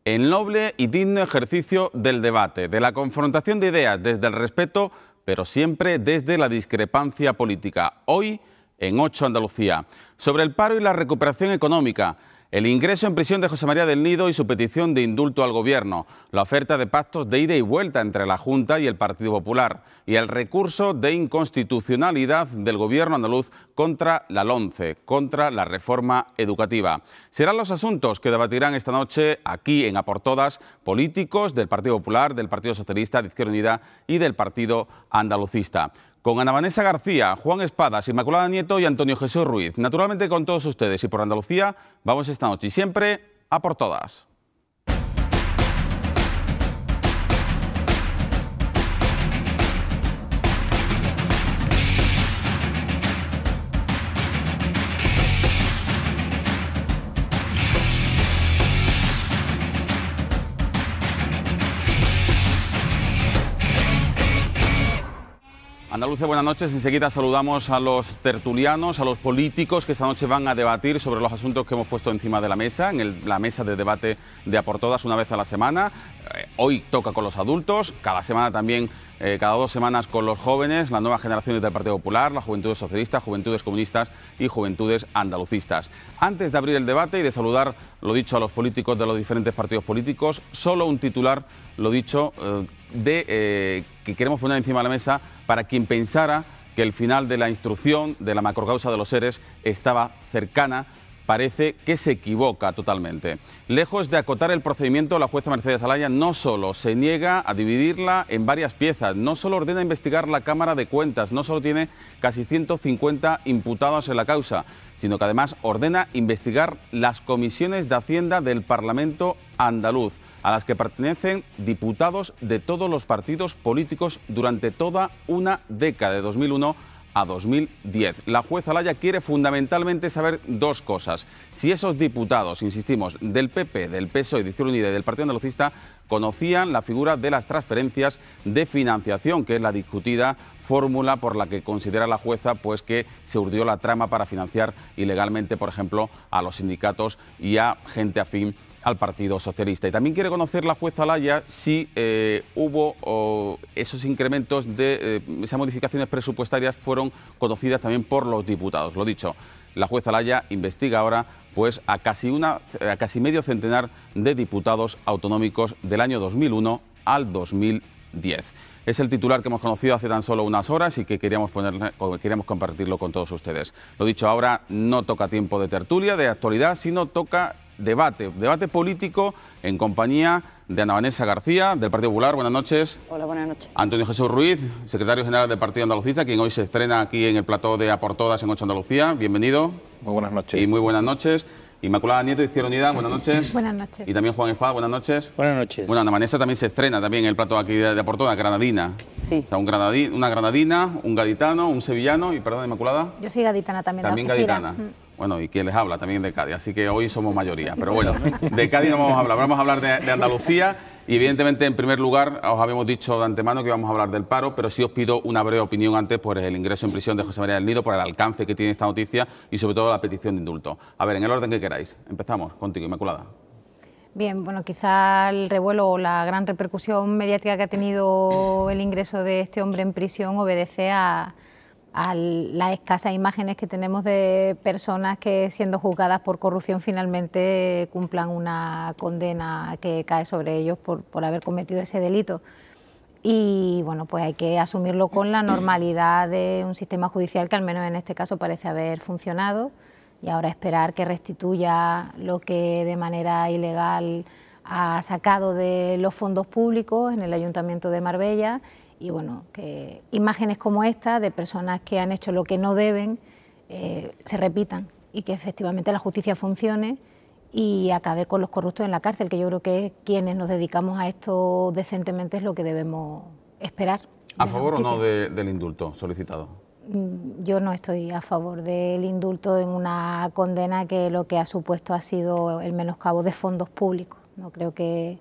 el noble y digno ejercicio del debate, de la confrontación de ideas desde el respeto, pero siempre desde la discrepancia política. Hoy, en 8 Andalucía, sobre el paro y la recuperación económica, el ingreso en prisión de José María del Nido y su petición de indulto al Gobierno, la oferta de pactos de ida y vuelta entre la Junta y el Partido Popular y el recurso de inconstitucionalidad del Gobierno andaluz contra la LOMCE, contra la reforma educativa. Serán los asuntos que debatirán esta noche aquí en A por Todas políticos del Partido Popular, del Partido Socialista, de Izquierda Unida y del Partido Andalucista. Con Ana Vanessa García, Juan Espadas, Inmaculada Nieto y Antonio Jesús Ruiz. Naturalmente con todos ustedes y por Andalucía, vamos esta noche y siempre a por todas. Andalucía, buenas noches. Enseguida saludamos a los tertulianos, a los políticos que esta noche van a debatir sobre los asuntos que hemos puesto encima de la mesa, en la mesa de debate de A por Todas una vez a la semana. Hoy toca con los adultos, cada semana también, cada 2 semanas con los jóvenes, las nuevas generaciones del Partido Popular, las juventudes socialistas, juventudes comunistas y juventudes andalucistas. Antes de abrir el debate y de saludar, lo dicho, a los políticos de los diferentes partidos políticos, solo un titular, lo dicho, que queremos poner encima de la mesa para quien pensara que el final de la instrucción de la macrocausa de los ERES estaba cercana. Parece que se equivoca totalmente. Lejos de acotar el procedimiento, la jueza Mercedes Alaya no solo se niega a dividirla en varias piezas, no solo ordena investigar la Cámara de Cuentas, no solo tiene casi 150 imputados en la causa, sino que además ordena investigar las comisiones de Hacienda del Parlamento andaluz, a las que pertenecen diputados de todos los partidos políticos durante toda una década, de 2001 a 2010. La jueza Alaya quiere fundamentalmente saber 2 cosas. Si esos diputados, insistimos, del PP, del PSOE, de Izquierda Unida y del Partido Andalucista conocían la figura de las transferencias de financiación, que es la discutida fórmula por la que considera la jueza pues que se urdió la trama para financiar ilegalmente, por ejemplo, a los sindicatos y a gente afín al Partido Socialista. Y también quiere conocer la jueza Alaya si hubo esos incrementos de esas modificaciones presupuestarias fueron conocidas también por los diputados. Lo dicho, la jueza Alaya investiga ahora pues a casi medio centenar de diputados autonómicos del año 2001 al 2010. Es el titular que hemos conocido hace tan solo unas horas y que queríamos compartirlo con todos ustedes. Lo dicho, ahora no toca tiempo de tertulia, de actualidad, sino toca debate político en compañía de Ana Vanessa García, del Partido Popular. Buenas noches. Hola, buenas noches. Antonio Jesús Ruiz, secretario general del Partido Andalucista, quien hoy se estrena aquí en el plató de A por Todas en 8 Andalucía. Bienvenido. Muy buenas noches. Y muy buenas noches. Inmaculada Nieto, de Izquierda Unida, buenas noches. Buenas noches. Y también Juan Espada, buenas noches. Buenas noches. Bueno, Ana Vanessa también se estrena también en el plató aquí de A por Todas, granadina. Sí. O sea, una granadina, un gaditano, un sevillano y, perdón, Inmaculada. Yo soy gaditana también. También gaditana. Bueno, y quien les habla también de Cádiz, así que hoy somos mayoría. Pero bueno, de Cádiz no vamos a hablar de Andalucía. Y evidentemente, en primer lugar, os habíamos dicho de antemano que íbamos a hablar del paro, pero sí os pido una breve opinión antes por el ingreso en prisión de José María del Nido, por el alcance que tiene esta noticia y sobre todo la petición de indulto. A ver, en el orden que queráis. Empezamos contigo, Inmaculada. Bien, bueno, quizá el revuelo o la gran repercusión mediática que ha tenido el ingreso de este hombre en prisión obedece a las escasas imágenes que tenemos de personas que, siendo juzgadas por corrupción, finalmente cumplan una condena que cae sobre ellos por haber cometido ese delito. Y bueno, pues hay que asumirlo con la normalidad de un sistema judicial que al menos en este caso parece haber funcionado, y ahora esperar que restituya lo que de manera ilegal ha sacado de los fondos públicos en el Ayuntamiento de Marbella. Y bueno, que imágenes como esta de personas que han hecho lo que no deben se repitan y que efectivamente la justicia funcione y acabe con los corruptos en la cárcel, que yo creo que quienes nos dedicamos a esto decentemente es lo que debemos esperar. ¿A favor o no del indulto solicitado? Yo no estoy a favor del indulto en una condena que lo que ha supuesto ha sido el menoscabo de fondos públicos. No creo que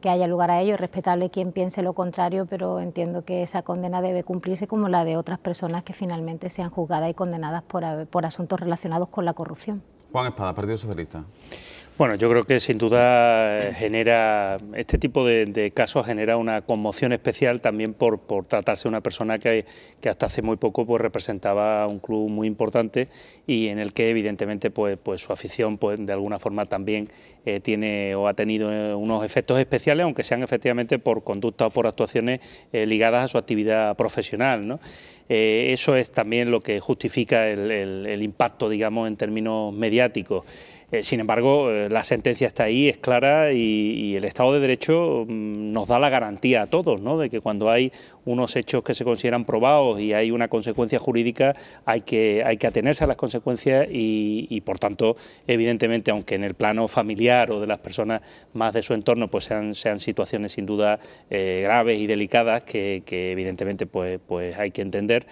haya lugar a ello. Es respetable quien piense lo contrario, pero entiendo que esa condena debe cumplirse como la de otras personas que finalmente sean juzgadas y condenadas por asuntos relacionados con la corrupción. Juan Espada, Partido Socialista. Bueno, yo creo que sin duda genera, este tipo de casos genera una conmoción especial también por tratarse de una persona que hasta hace muy poco pues representaba un club muy importante y en el que evidentemente pues su afición pues de alguna forma también tiene o ha tenido unos efectos especiales, aunque sean efectivamente por conducta o por actuaciones ligadas a su actividad profesional, ¿no? Eso es también lo que justifica el impacto, digamos, en términos mediáticos. Sin embargo, la sentencia está ahí, es clara y el Estado de Derecho nos da la garantía a todos, ¿no?, de que cuando hay unos hechos que se consideran probados y hay una consecuencia jurídica hay que atenerse a las consecuencias y por tanto, evidentemente, aunque en el plano familiar o de las personas más de su entorno pues sean situaciones sin duda graves y delicadas que evidentemente pues hay que entender,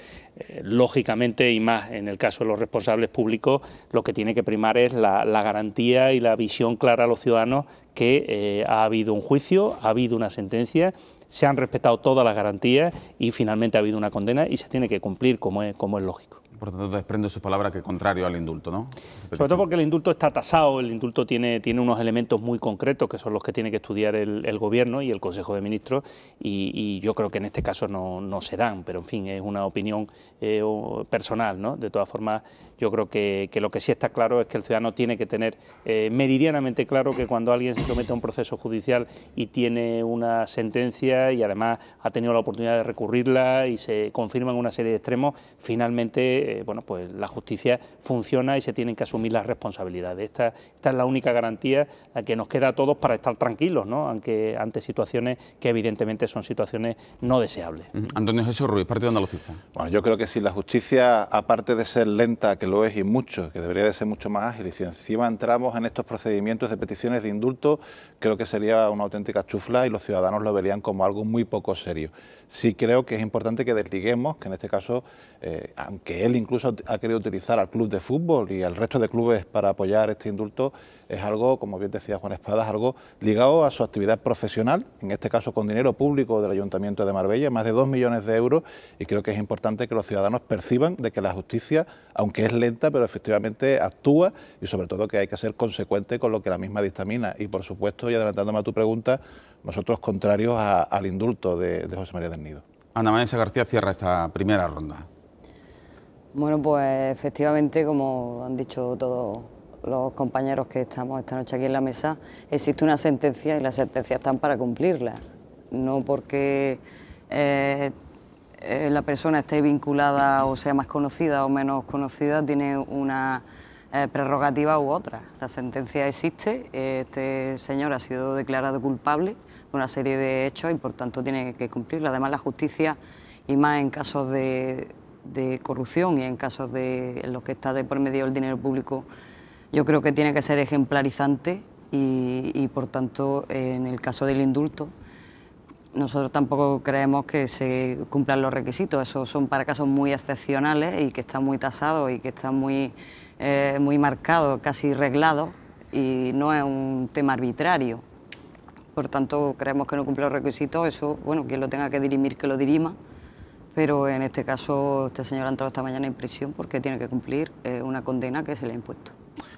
lógicamente y más en el caso de los responsables públicos, lo que tiene que primar es la garantía y la visión clara a los ciudadanos que ha habido un juicio, ha habido una sentencia, se han respetado todas las garantías y finalmente ha habido una condena y se tiene que cumplir como es lógico. Por tanto, desprendo sus palabras que contrario al indulto, ¿no? Sobre todo porque el indulto está tasado, el indulto tiene unos elementos muy concretos que son los que tiene que estudiar el Gobierno y el Consejo de Ministros y yo creo que en este caso no se dan, pero en fin, es una opinión personal, ¿no? De todas formas, yo creo que lo que sí está claro es que el ciudadano tiene que tener meridianamente claro que cuando alguien se somete a un proceso judicial y tiene una sentencia y además ha tenido la oportunidad de recurrirla y se confirman una serie de extremos, finalmente bueno, pues la justicia funciona y se tienen que asumir las responsabilidades. Esta es la única garantía que nos queda a todos para estar tranquilos, ¿no?, ante situaciones que evidentemente son situaciones no deseables. Antonio Jesús Ruiz, Partido Andalucista. Bueno, yo creo que si la justicia, aparte de ser lenta, que lo es y mucho, que debería de ser mucho más ágil, y si encima entramos en estos procedimientos de peticiones de indulto, creo que sería una auténtica chufla y los ciudadanos lo verían como algo muy poco serio. Sí creo que es importante que desliguemos, que en este caso, aunque él incluso ha querido utilizar al club de fútbol y al resto de clubes para apoyar este indulto, es algo, como bien decía Juan Espadas, algo ligado a su actividad profesional, en este caso con dinero público del Ayuntamiento de Marbella, más de 2 millones de euros, y creo que es importante que los ciudadanos perciban de que la justicia, aunque es lenta, pero efectivamente actúa y sobre todo que hay que ser consecuente con lo que la misma dictamina. Y por supuesto, y adelantándome a tu pregunta, nosotros contrarios al indulto de José María del Nido. Ana Vanessa García cierra esta primera ronda. Bueno, pues efectivamente, como han dicho todos los compañeros que estamos esta noche aquí en la mesa, existe una sentencia y las sentencias están para cumplirlas, no porque la persona esté vinculada o sea más conocida o menos conocida, tiene una prerrogativa u otra. La sentencia existe, este señor ha sido declarado culpable de una serie de hechos y por tanto tiene que cumplirla. Además, la justicia, y más en casos de corrupción y en casos en los que está de por medio el dinero público, yo creo que tiene que ser ejemplarizante y por tanto en el caso del indulto nosotros tampoco creemos que se cumplan los requisitos. Esos son para casos muy excepcionales y que están muy tasados y que están muy marcados, casi reglados, y no es un tema arbitrario. Por tanto, creemos que no cumple los requisitos. Eso, bueno, quien lo tenga que dirimir, que lo dirima. Pero en este caso, este señor ha entrado esta mañana en prisión porque tiene que cumplir una condena que se le ha impuesto.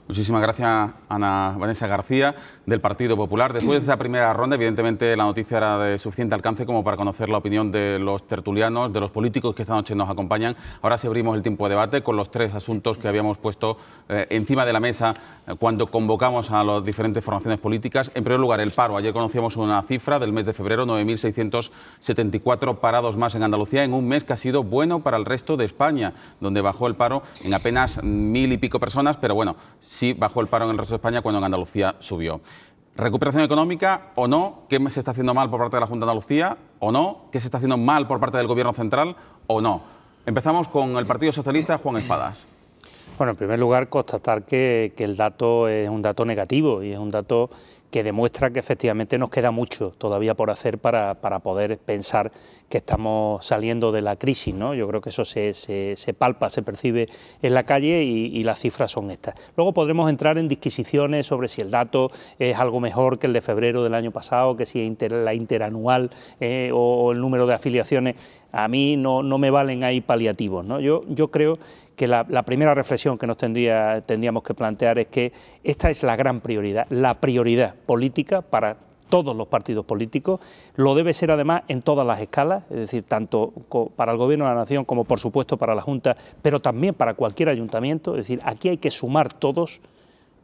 Muchísimas gracias, Ana Vanessa García, del Partido Popular. Después de esta primera ronda, evidentemente la noticia era de suficiente alcance como para conocer la opinión de los tertulianos, de los políticos que esta noche nos acompañan. Ahora sí abrimos el tiempo de debate con los tres asuntos que habíamos puesto encima de la mesa cuando convocamos a las diferentes formaciones políticas. En primer lugar, el paro. Ayer conocíamos una cifra del mes de febrero, 9.674 parados más en Andalucía, en un mes que ha sido bueno para el resto de España, donde bajó el paro en apenas 1.000 y pico personas, pero bueno, sí bajó el paro en el resto de España cuando en Andalucía subió. ¿Recuperación económica o no? ¿Qué se está haciendo mal por parte de la Junta de Andalucía o no? ¿Qué se está haciendo mal por parte del Gobierno central o no? Empezamos con el Partido Socialista, Juan Espadas. Bueno, en primer lugar, constatar que el dato es un dato negativo y es un dato que demuestra que efectivamente nos queda mucho todavía por hacer para poder pensar que estamos saliendo de la crisis, ¿no? Yo creo que eso se palpa, se percibe en la calle y las cifras son estas. Luego podremos entrar en disquisiciones sobre si el dato es algo mejor que el de febrero del año pasado, que si la interanual o el número de afiliaciones. A mí no me valen ahí paliativos, ¿no? Yo creo que la primera reflexión que nos tendríamos que plantear es que esta es la gran prioridad, la prioridad política para todos los partidos políticos, lo debe ser además en todas las escalas, es decir, tanto para el Gobierno de la Nación como por supuesto para la Junta, pero también para cualquier ayuntamiento, es decir, aquí hay que sumar todos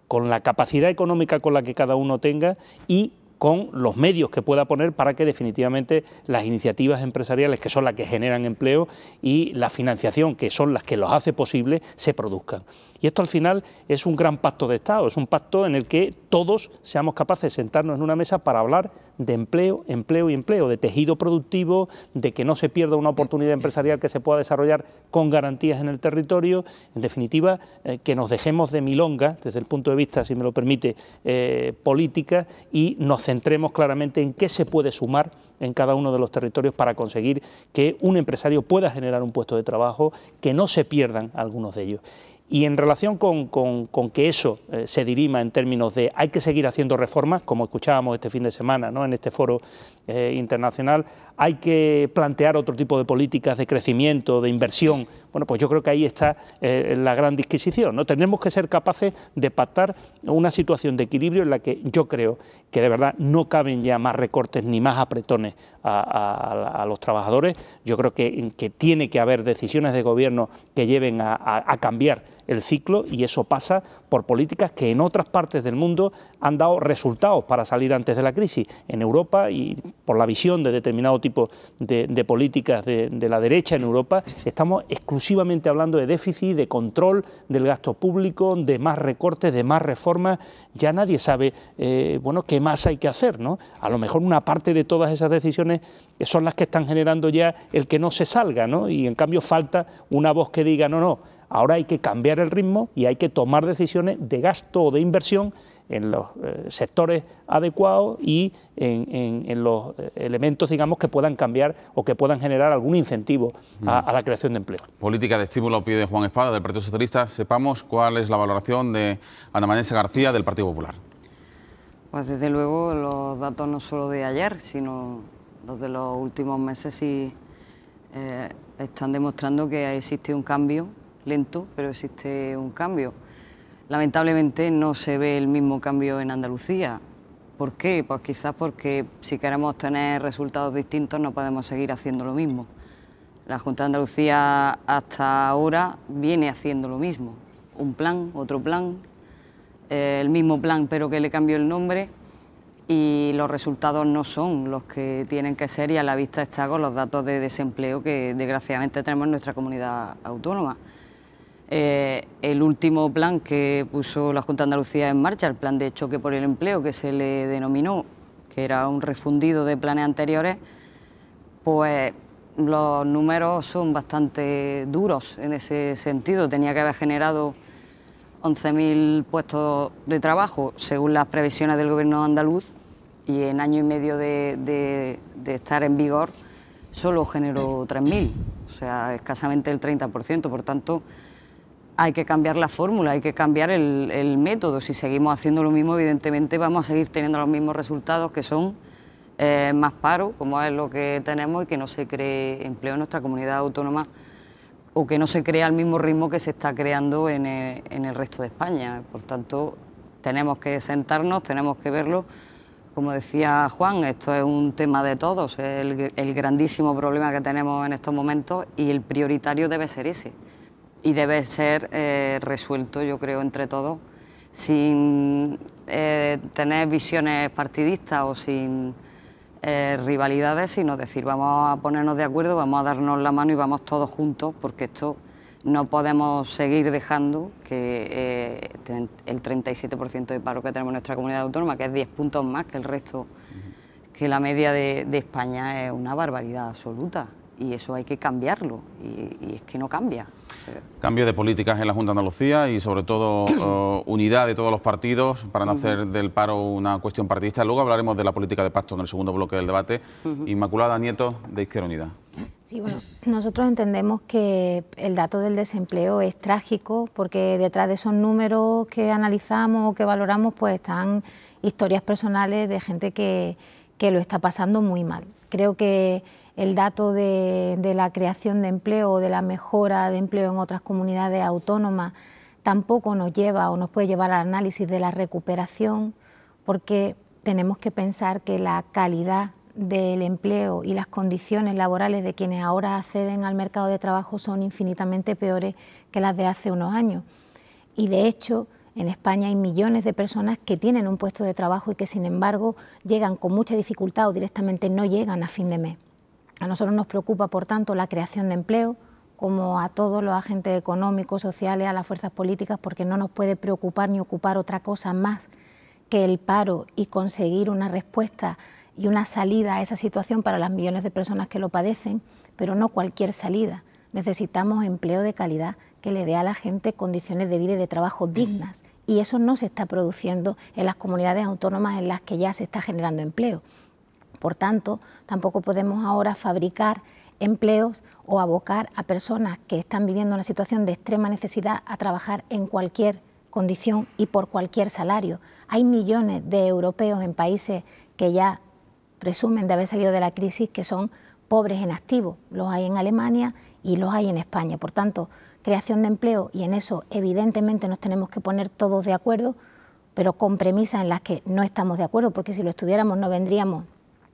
con la capacidad económica con la que cada uno tenga y con los medios que pueda poner para que definitivamente las iniciativas empresariales, que son las que generan empleo, y la financiación, que son las que los hace posible, se produzcan. Y esto al final es un gran pacto de Estado, es un pacto en el que todos seamos capaces de sentarnos en una mesa para hablar de empleo, empleo y empleo, de tejido productivo, de que no se pierda una oportunidad empresarial que se pueda desarrollar con garantías en el territorio, en definitiva, que nos dejemos de milonga, desde el punto de vista, si me lo permite, política, y nos centremos claramente en qué se puede sumar en cada uno de los territorios para conseguir que un empresario pueda generar un puesto de trabajo, que no se pierdan algunos de ellos. Y en relación con que eso se dirima en términos de hay que seguir haciendo reformas, como escuchábamos este fin de semana, ¿no?, en este foro internacional, hay que plantear otro tipo de políticas de crecimiento, de inversión. Bueno, pues yo creo que ahí está la gran disquisición, ¿no? Tenemos que ser capaces de pactar una situación de equilibrio en la que yo creo que de verdad no caben ya más recortes ni más apretones a los trabajadores. Yo creo que tiene que haber decisiones de gobierno que lleven a cambiar el ciclo, y eso pasa por políticas que en otras partes del mundo han dado resultados para salir antes de la crisis. En Europa, y por la visión de determinado tipo de políticas de la derecha en Europa, estamos exclusivamente hablando de déficit, de control del gasto público, de más recortes, de más reformas. Ya nadie sabe bueno, qué más hay que hacer, ¿no? A lo mejor una parte de todas esas decisiones son las que están generando ya el que no se salga, ¿no? Y en cambio falta una voz que diga no, ahora hay que cambiar el ritmo y hay que tomar decisiones de gasto o de inversión en los sectores adecuados y en los elementos, digamos, que puedan cambiar o que puedan generar algún incentivo a la creación de empleo. Política de estímulo pide Juan Espada, del Partido Socialista. Sepamos cuál es la valoración de Ana Manese García, del Partido Popular. Pues desde luego los datos no solo de ayer, sino los de los últimos meses sí están demostrando que existe un cambio lento, pero existe un cambio. Lamentablemente no se ve el mismo cambio en Andalucía. ¿Por qué? Pues quizás porque si queremos tener resultados distintos no podemos seguir haciendo lo mismo. La Junta de Andalucía hasta ahora viene haciendo lo mismo. Un plan, otro plan, el mismo plan pero que le cambió el nombre, y los resultados no son los que tienen que ser, y a la vista está con los datos de desempleo que desgraciadamente tenemos en nuestra comunidad autónoma. El último plan que puso la Junta de Andalucía en marcha, el plan de choque por el empleo, que se le denominó, que era un refundido de planes anteriores, pues los números son bastante duros en ese sentido. Tenía que haber generado 11.000 puestos de trabajo según las previsiones del Gobierno andaluz, y en año y medio de estar en vigor solo generó 3.000, o sea, escasamente el 30%. Por tanto, hay que cambiar la fórmula, hay que cambiar el método. Si seguimos haciendo lo mismo, evidentemente vamos a seguir teniendo los mismos resultados, que son más paro, como es lo que tenemos, y que no se cree empleo en nuestra comunidad autónoma, o que no se crea al mismo ritmo que se está creando en el resto de España. Por tanto, tenemos que sentarnos, tenemos que verlo. Como decía Juan, esto es un tema de todos, es el grandísimo problema que tenemos en estos momentos, y el prioritario debe ser ese. Y debe ser resuelto, yo creo, entre todos, sin tener visiones partidistas o sin rivalidades, sino decir, vamos a ponernos de acuerdo, vamos a darnos la mano y vamos todos juntos, porque esto no podemos seguir dejando que el 37% de paro que tenemos en nuestra comunidad autónoma, que es 10 puntos más que el resto, que la media de España, es una barbaridad absoluta. Y eso hay que cambiarlo, y es que no cambia. Cambio de políticas en la Junta de Andalucía y sobre todo unidad de todos los partidos para no hacer del paro una cuestión partidista. Luego hablaremos de la política de pacto en el segundo bloque del debate. Inmaculada Nieto, de Izquierda Unida. Sí, bueno, nosotros entendemos que el dato del desempleo es trágico, porque detrás de esos números que analizamos o que valoramos, pues están historias personales de gente que lo está pasando muy mal. Creo que el dato de la creación de empleo o de la mejora de empleo en otras comunidades autónomas tampoco nos lleva o nos puede llevar al análisis de la recuperación, porque tenemos que pensar que la calidad del empleo y las condiciones laborales de quienes ahora acceden al mercado de trabajo son infinitamente peores que las de hace unos años. Y de hecho, en España hay millones de personas que tienen un puesto de trabajo y que sin embargo llegan con mucha dificultad o directamente no llegan a fin de mes. A nosotros nos preocupa, por tanto, la creación de empleo, como a todos los agentes económicos, sociales, a las fuerzas políticas, porque no nos puede preocupar ni ocupar otra cosa más que el paro y conseguir una respuesta y una salida a esa situación para las millones de personas que lo padecen, pero no cualquier salida. Necesitamos empleo de calidad que le dé a la gente condiciones de vida y de trabajo dignas, y eso no se está produciendo en las comunidades autónomas en las que ya se está generando empleo. Por tanto, tampoco podemos ahora fabricar empleos o abocar a personas que están viviendo una situación de extrema necesidad a trabajar en cualquier condición y por cualquier salario. Hay millones de europeos en países que ya presumen de haber salido de la crisis que son pobres en activo. Los hay en Alemania y los hay en España. Por tanto, creación de empleo, y en eso evidentemente nos tenemos que poner todos de acuerdo, pero con premisas en las que no estamos de acuerdo, porque si lo estuviéramos no vendríamos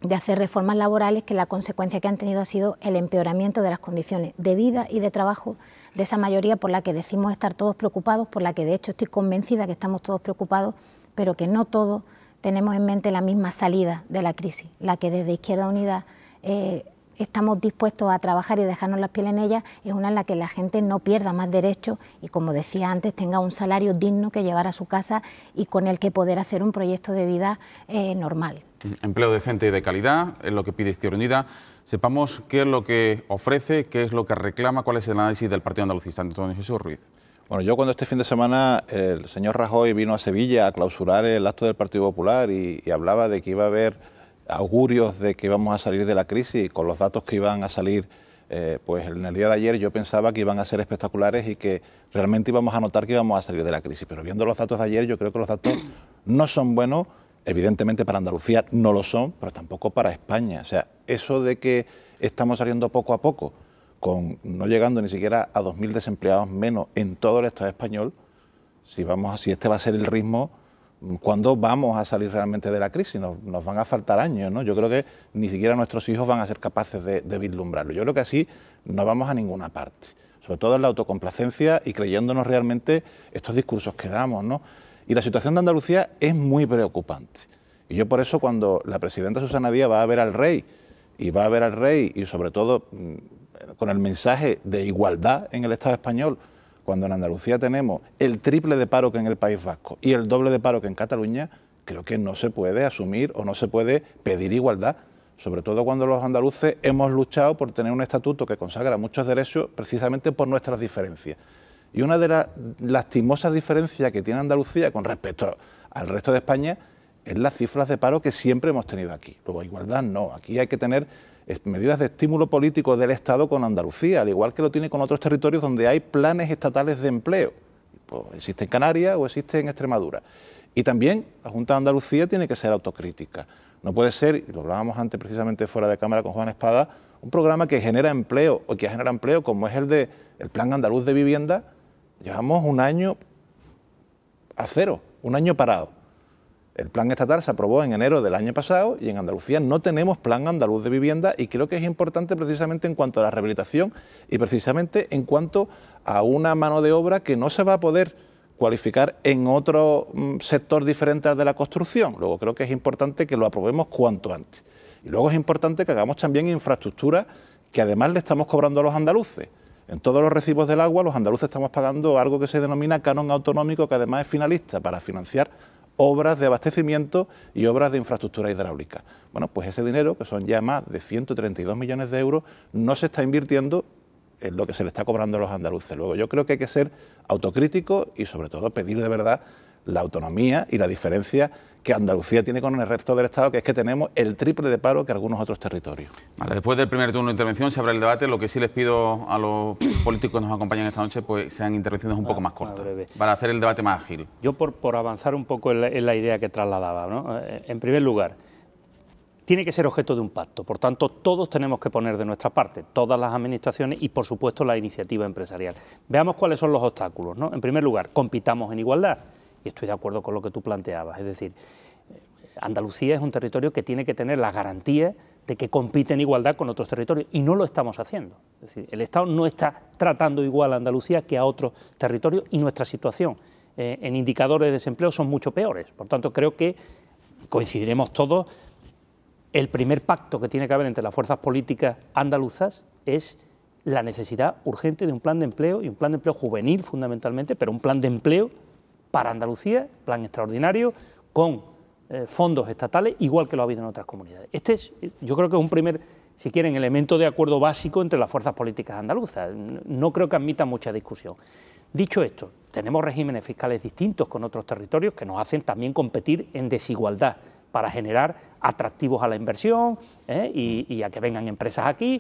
de hacer reformas laborales que la consecuencia que han tenido ha sido el empeoramiento de las condiciones de vida y de trabajo de esa mayoría por la que decimos estar todos preocupados, por la que de hecho estoy convencida que estamos todos preocupados, pero que no todos tenemos en mente la misma salida de la crisis, la que desde Izquierda Unida estamos dispuestos a trabajar y dejarnos la piel en ella, es una en la que la gente no pierda más derechos y, como decía antes, tenga un salario digno que llevar a su casa y con el que poder hacer un proyecto de vida normal. Empleo decente y de calidad es lo que pide Izquierda Unida. Sepamos qué es lo que ofrece, qué es lo que reclama, cuál es el análisis del Partido Andalucista. Antonio Jesús Ruiz. Bueno, yo cuando este fin de semana el señor Rajoy vino a Sevilla a clausurar el acto del Partido Popular y hablaba de que iba a haber augurios de que íbamos a salir de la crisis, y con los datos que iban a salir pues en el día de ayer yo pensaba que iban a ser espectaculares y que realmente íbamos a notar que íbamos a salir de la crisis. Pero viendo los datos de ayer, yo creo que los datos no son buenos. Evidentemente para Andalucía no lo son, pero tampoco para España. O sea, eso de que estamos saliendo poco a poco, no llegando ni siquiera a 2.000 desempleados menos en todo el Estado español, si este va a ser el ritmo, ¿cuándo vamos a salir realmente de la crisis? Nos van a faltar años, ¿no? Yo creo que ni siquiera nuestros hijos van a ser capaces de vislumbrarlo. Yo creo que así no vamos a ninguna parte, sobre todo en la autocomplacencia y creyéndonos realmente estos discursos que damos, ¿no? Y la situación de Andalucía es muy preocupante. Y yo por eso, cuando la presidenta Susana Díaz va a ver al rey, y sobre todo con el mensaje de igualdad en el Estado español, cuando en Andalucía tenemos el triple de paro que en el País Vasco y el doble de paro que en Cataluña, creo que no se puede asumir o no se puede pedir igualdad, sobre todo cuando los andaluces hemos luchado por tener un estatuto que consagra muchos derechos precisamente por nuestras diferencias. Y una de las lastimosas diferencias que tiene Andalucía con respecto al resto de España es las cifras de paro que siempre hemos tenido aquí. Luego, igualdad no, aquí hay que tener medidas de estímulo político del Estado con Andalucía, al igual que lo tiene con otros territorios donde hay planes estatales de empleo. Pues existe en Canarias o existe en Extremadura. Y también la Junta de Andalucía tiene que ser autocrítica. No puede ser, y lo hablábamos antes precisamente fuera de cámara con Juan Espada, un programa que genera empleo o que genera empleo como es el Plan Andaluz de Vivienda. Llevamos un año a cero, un año parado. El plan estatal se aprobó en enero del año pasado y en Andalucía no tenemos plan andaluz de vivienda, y creo que es importante precisamente en cuanto a la rehabilitación y precisamente en cuanto a una mano de obra que no se va a poder cualificar en otro sector diferente al de la construcción. Luego creo que es importante que lo aprobemos cuanto antes. Y luego es importante que hagamos también infraestructura que además le estamos cobrando a los andaluces. En todos los recibos del agua los andaluces estamos pagando algo que se denomina canon autonómico, que además es finalista para financiar obras de abastecimiento y obras de infraestructura hidráulica. Bueno, pues ese dinero, que son ya más de 132 millones de euros, no se está invirtiendo en lo que se le está cobrando a los andaluces. Luego yo creo que hay que ser autocrítico y sobre todo pedir de verdad la autonomía y la diferencia que Andalucía tiene con el resto del Estado, que es que tenemos el triple de paro que algunos otros territorios. Vale, después del primer turno de intervención se abre el debate. Lo que sí les pido a los políticos que nos acompañan esta noche, pues sean intervenciones un poco más cortas, para hacer el debate más ágil. Yo por avanzar un poco en la idea que trasladaba, ¿no? En primer lugar, tiene que ser objeto de un pacto. Por tanto, todos tenemos que poner de nuestra parte, todas las administraciones y, por supuesto, la iniciativa empresarial. Veamos cuáles son los obstáculos, ¿no? En primer lugar, compitamos en igualdad. Y estoy de acuerdo con lo que tú planteabas. Es decir, Andalucía es un territorio que tiene que tener las garantías de que compite en igualdad con otros territorios, y no lo estamos haciendo. Es decir, el Estado no está tratando igual a Andalucía que a otros territorios, y nuestra situación en indicadores de desempleo son mucho peores. Por tanto, creo que coincidiremos todos. El primer pacto que tiene que haber entre las fuerzas políticas andaluzas es la necesidad urgente de un plan de empleo, y un plan de empleo juvenil fundamentalmente, pero un plan de empleo para Andalucía, plan extraordinario, con fondos estatales, igual que lo ha habido en otras comunidades. Este es, yo creo que es un primer, si quieren, elemento de acuerdo básico entre las fuerzas políticas andaluzas. No creo que admita mucha discusión. Dicho esto, tenemos regímenes fiscales distintos con otros territorios que nos hacen también competir en desigualdad, para generar atractivos a la inversión y a que vengan empresas aquí.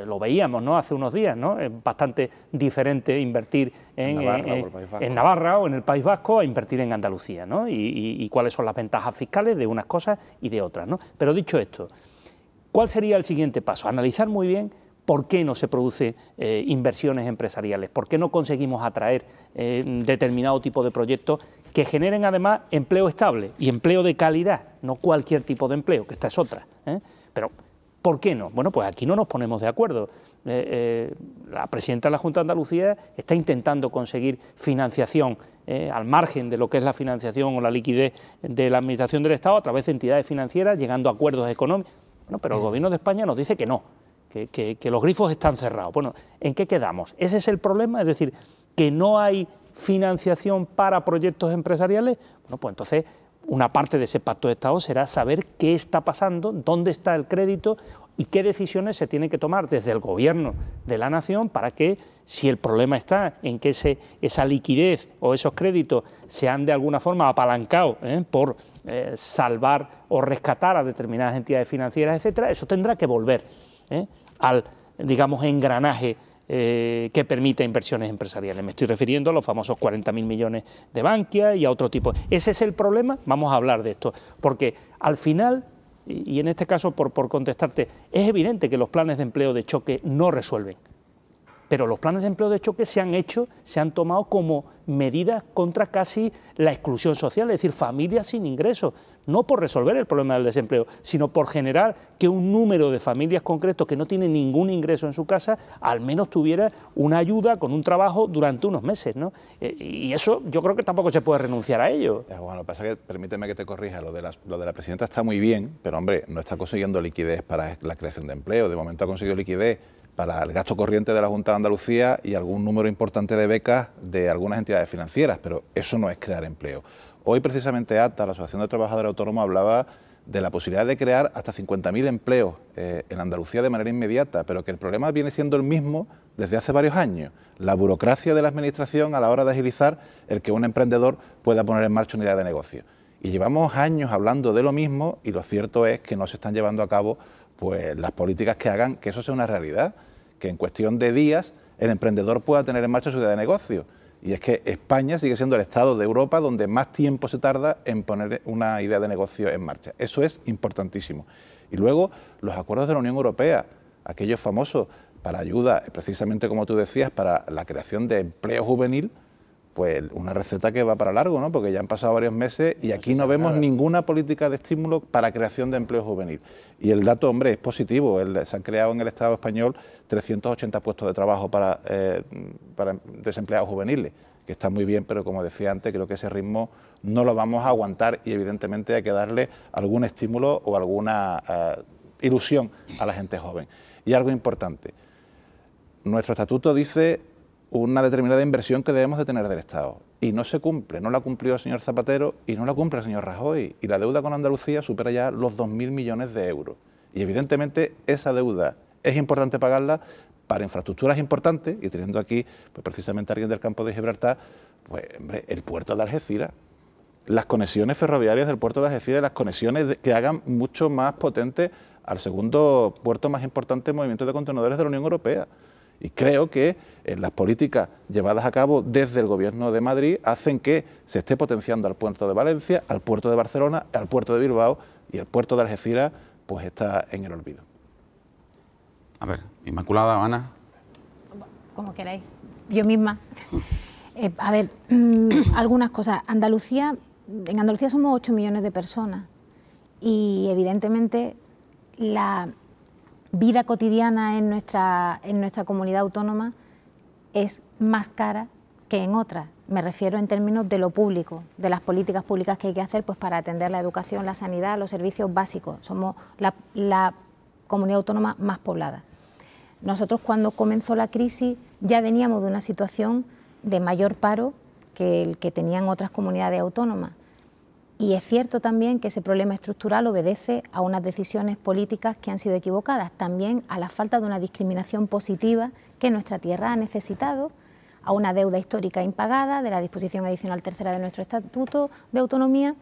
Lo veíamos, ¿no?, hace unos días, ¿no? Es bastante diferente invertir en Navarra o en el País Vasco a invertir en Andalucía, ¿no? Y cuáles son las ventajas fiscales de unas cosas y de otras, ¿no? Pero dicho esto, ¿cuál sería el siguiente paso? Analizar muy bien por qué no se producen inversiones empresariales, por qué no conseguimos atraer determinado tipo de proyectos que generen además empleo estable y empleo de calidad, no cualquier tipo de empleo, que esta es otra. Pero, ¿por qué no? Bueno, pues aquí no nos ponemos de acuerdo. La presidenta de la Junta de Andalucía está intentando conseguir financiación al margen de lo que es la financiación o la liquidez de la Administración del Estado a través de entidades financieras, llegando a acuerdos económicos. Bueno, pero el Gobierno de España nos dice que no, que los grifos están cerrados. Bueno, ¿en qué quedamos? ¿Ese es el problema? Es decir, que no hay financiación para proyectos empresariales. Bueno, pues entonces una parte de ese pacto de Estado será saber qué está pasando, dónde está el crédito y qué decisiones se tienen que tomar desde el Gobierno de la Nación para que, si el problema está en que esa liquidez o esos créditos se han de alguna forma apalancado por salvar o rescatar a determinadas entidades financieras, etcétera, eso tendrá que volver al, digamos, engranaje que permita inversiones empresariales. Me estoy refiriendo a los famosos 40.000 millones de Bankia y a otro tipo. ¿Ese es el problema? Vamos a hablar de esto, porque al final, y en este caso por contestarte, es evidente que los planes de empleo de choque no resuelven, pero los planes de empleo de choque se han tomado como medidas contra casi la exclusión social, es decir, familias sin ingresos, no por resolver el problema del desempleo, sino por generar que un número de familias concretos que no tienen ningún ingreso en su casa, al menos tuviera una ayuda con un trabajo durante unos meses, ¿no? Y eso yo creo que tampoco se puede renunciar a ello. Bueno, lo que pasa es que, permíteme que te corrija, lo de la presidenta está muy bien, pero hombre, no está consiguiendo liquidez para la creación de empleo. De momento ha conseguido liquidez para el gasto corriente de la Junta de Andalucía y algún número importante de becas de algunas entidades financieras, pero eso no es crear empleo. Hoy precisamente ATA, la Asociación de Trabajadores Autónomos, hablaba de la posibilidad de crear hasta 50.000 empleos en Andalucía de manera inmediata, pero que el problema viene siendo el mismo desde hace varios años. La burocracia de la Administración a la hora de agilizar el que un emprendedor pueda poner en marcha una idea de negocio. Y llevamos años hablando de lo mismo y lo cierto es que no se están llevando a cabo pues las políticas que hagan que eso sea una realidad, que en cuestión de días el emprendedor pueda tener en marcha su idea de negocio. Y es que España sigue siendo el estado de Europa donde más tiempo se tarda en poner una idea de negocio en marcha. Eso es importantísimo. Y luego los acuerdos de la Unión Europea, aquellos famosos para ayuda, precisamente como tú decías, para la creación de empleo juvenil, pues una receta que va para largo, ¿no? Porque ya han pasado varios meses y aquí no vemos ninguna política de estímulo para creación de empleo juvenil. Y el dato, hombre, es positivo. Se han creado en el Estado español 380 puestos de trabajo para desempleados juveniles, que está muy bien, pero como decía antes, creo que ese ritmo no lo vamos a aguantar y evidentemente hay que darle algún estímulo o alguna ilusión a la gente joven. Y algo importante, nuestro estatuto dice una determinada inversión que debemos de tener del Estado y no se cumple, no la cumplió el señor Zapatero y no la cumple el señor Rajoy y la deuda con Andalucía supera ya los 2.000 millones de euros y evidentemente esa deuda es importante pagarla para infraestructuras importantes y teniendo aquí pues, precisamente a alguien del campo de Gibraltar, pues hombre, el puerto de Algeciras, las conexiones ferroviarias del puerto de Algeciras, las conexiones que hagan mucho más potente al segundo puerto más importante en movimiento de contenedores de la Unión Europea. Y creo que las políticas llevadas a cabo desde el Gobierno de Madrid hacen que se esté potenciando al puerto de Valencia, al puerto de Barcelona, al puerto de Bilbao y el puerto de Algeciras pues está en el olvido. A ver, Inmaculada, Ana. Como queráis. Yo misma. A ver, algunas cosas. En Andalucía somos 8 millones de personas y evidentemente la vida cotidiana en nuestra comunidad autónoma es más cara que en otras. Me refiero en términos de lo público, de las políticas públicas que hay que hacer pues, para atender la educación, la sanidad, los servicios básicos. Somos la comunidad autónoma más poblada. Nosotros cuando comenzó la crisis ya veníamos de una situación de mayor paro que el que tenían otras comunidades autónomas. Y es cierto también que ese problema estructural obedece a unas decisiones políticas que han sido equivocadas, también a la falta de una discriminación positiva que nuestra tierra ha necesitado, a una deuda histórica impagada de la disposición adicional tercera de nuestro Estatuto de Autonomía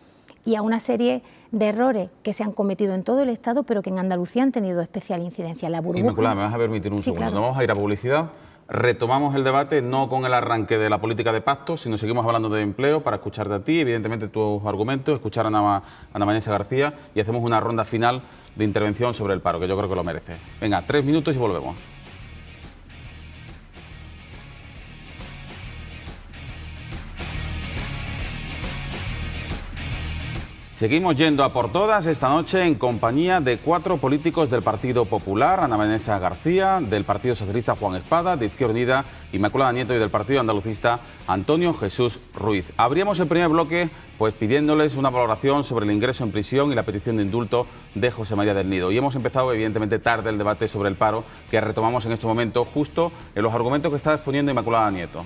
y a una serie de errores que se han cometido en todo el Estado, pero que en Andalucía han tenido especial incidencia. La burbuja... Inmaculada, ¿me vas a permitir un segundo? Claro. Vamos a ir a publicidad. Retomamos el debate, no con el arranque de la política de pactos, sino seguimos hablando de empleo para escucharte a ti, evidentemente tus argumentos, escuchar a Ana Vanessa García y hacemos una ronda final de intervención sobre el paro, que yo creo que lo merece. Venga, 3 minutos y volvemos. Seguimos yendo a por todas esta noche en compañía de 4 políticos del Partido Popular, Ana Vanessa García, del Partido Socialista Juan Espada, de Izquierda Unida Inmaculada Nieto y del Partido Andalucista Antonio Jesús Ruiz. Abríamos el primer bloque pues pidiéndoles una valoración sobre el ingreso en prisión y la petición de indulto de José María del Nido. Y hemos empezado evidentemente tarde el debate sobre el paro, que retomamos en este momento justo en los argumentos que está exponiendo Inmaculada Nieto.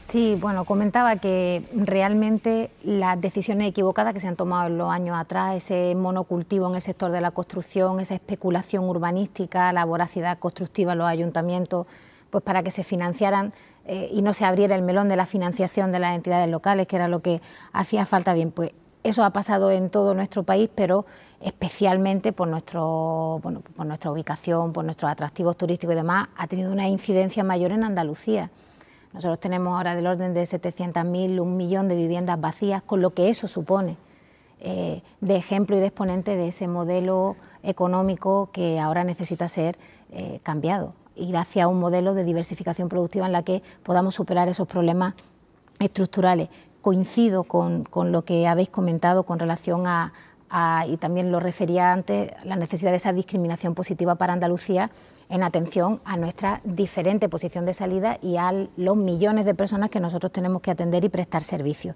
Sí, bueno, comentaba que realmente las decisiones equivocadas que se han tomado en los años atrás, ese monocultivo en el sector de la construcción, esa especulación urbanística, la voracidad constructiva en los ayuntamientos, pues para que se financiaran y no se abriera el melón de la financiación de las entidades locales, que era lo que hacía falta. Bien, pues eso ha pasado en todo nuestro país, pero especialmente por nuestra ubicación, por nuestros atractivos turísticos y demás, ha tenido una incidencia mayor en Andalucía. Nosotros tenemos ahora del orden de 700.000, 1 millón de viviendas vacías, con lo que eso supone de ejemplo y de exponente de ese modelo económico que ahora necesita ser cambiado, ir hacia un modelo de diversificación productiva en la que podamos superar esos problemas estructurales. Coincido con lo que habéis comentado con relación y también lo refería antes, la necesidad de esa discriminación positiva para Andalucía en atención a nuestra diferente posición de salida y a los millones de personas que nosotros tenemos que atender y prestar servicios.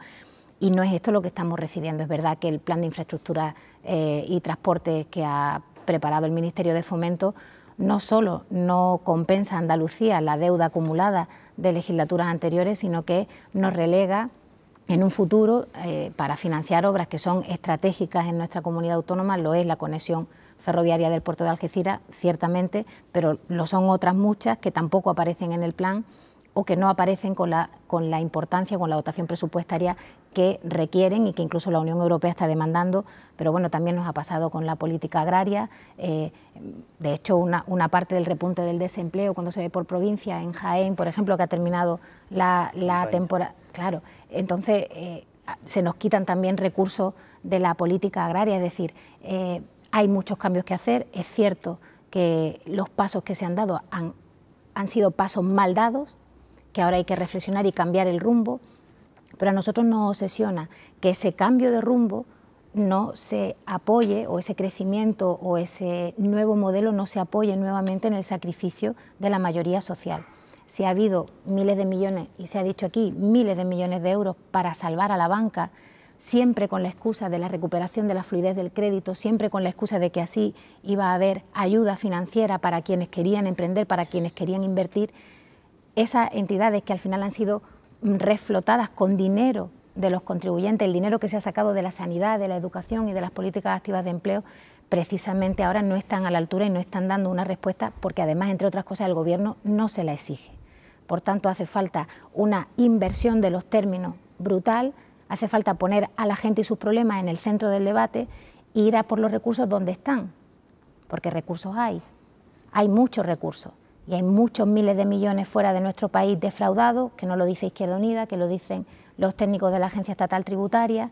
Y no es esto lo que estamos recibiendo. Es verdad que el plan de infraestructura y transporte que ha preparado el Ministerio de Fomento no solo no compensa a Andalucía la deuda acumulada de legislaturas anteriores, sino que nos relega en un futuro para financiar obras que son estratégicas en nuestra comunidad autónoma. Lo es la conexión ferroviaria del puerto de Algeciras, ciertamente, pero lo son otras muchas que tampoco aparecen en el plan o que no aparecen con la importancia, con la dotación presupuestaria que requieren y que incluso la Unión Europea está demandando. Pero bueno, también nos ha pasado con la política agraria. De hecho, una parte del repunte del desempleo cuando se ve por provincia, en Jaén, por ejemplo, que ha terminado la temporada. Claro, entonces se nos quitan también recursos de la política agraria, es decir, hay muchos cambios que hacer. Es cierto que los pasos que se han dado han sido pasos mal dados, que ahora hay que reflexionar y cambiar el rumbo, pero a nosotros nos obsesiona que ese cambio de rumbo no se apoye, o ese crecimiento o ese nuevo modelo no se apoye nuevamente en el sacrificio de la mayoría social. Si ha habido miles de millones, y se ha dicho aquí, miles de millones de euros para salvar a la banca, siempre con la excusa de la recuperación de la fluidez del crédito, siempre con la excusa de que así iba a haber ayuda financiera para quienes querían emprender, para quienes querían invertir, esas entidades que al final han sido reflotadas con dinero de los contribuyentes, el dinero que se ha sacado de la sanidad, de la educación y de las políticas activas de empleo, precisamente ahora no están a la altura y no están dando una respuesta porque además, entre otras cosas, el Gobierno no se la exige. Por tanto, hace falta una inversión de los términos brutal, hace falta poner a la gente y sus problemas en el centro del debate e ir a por los recursos donde están, porque recursos hay muchos recursos y hay muchos miles de millones fuera de nuestro país defraudados, que no lo dice Izquierda Unida, que lo dicen los técnicos de la Agencia Estatal Tributaria,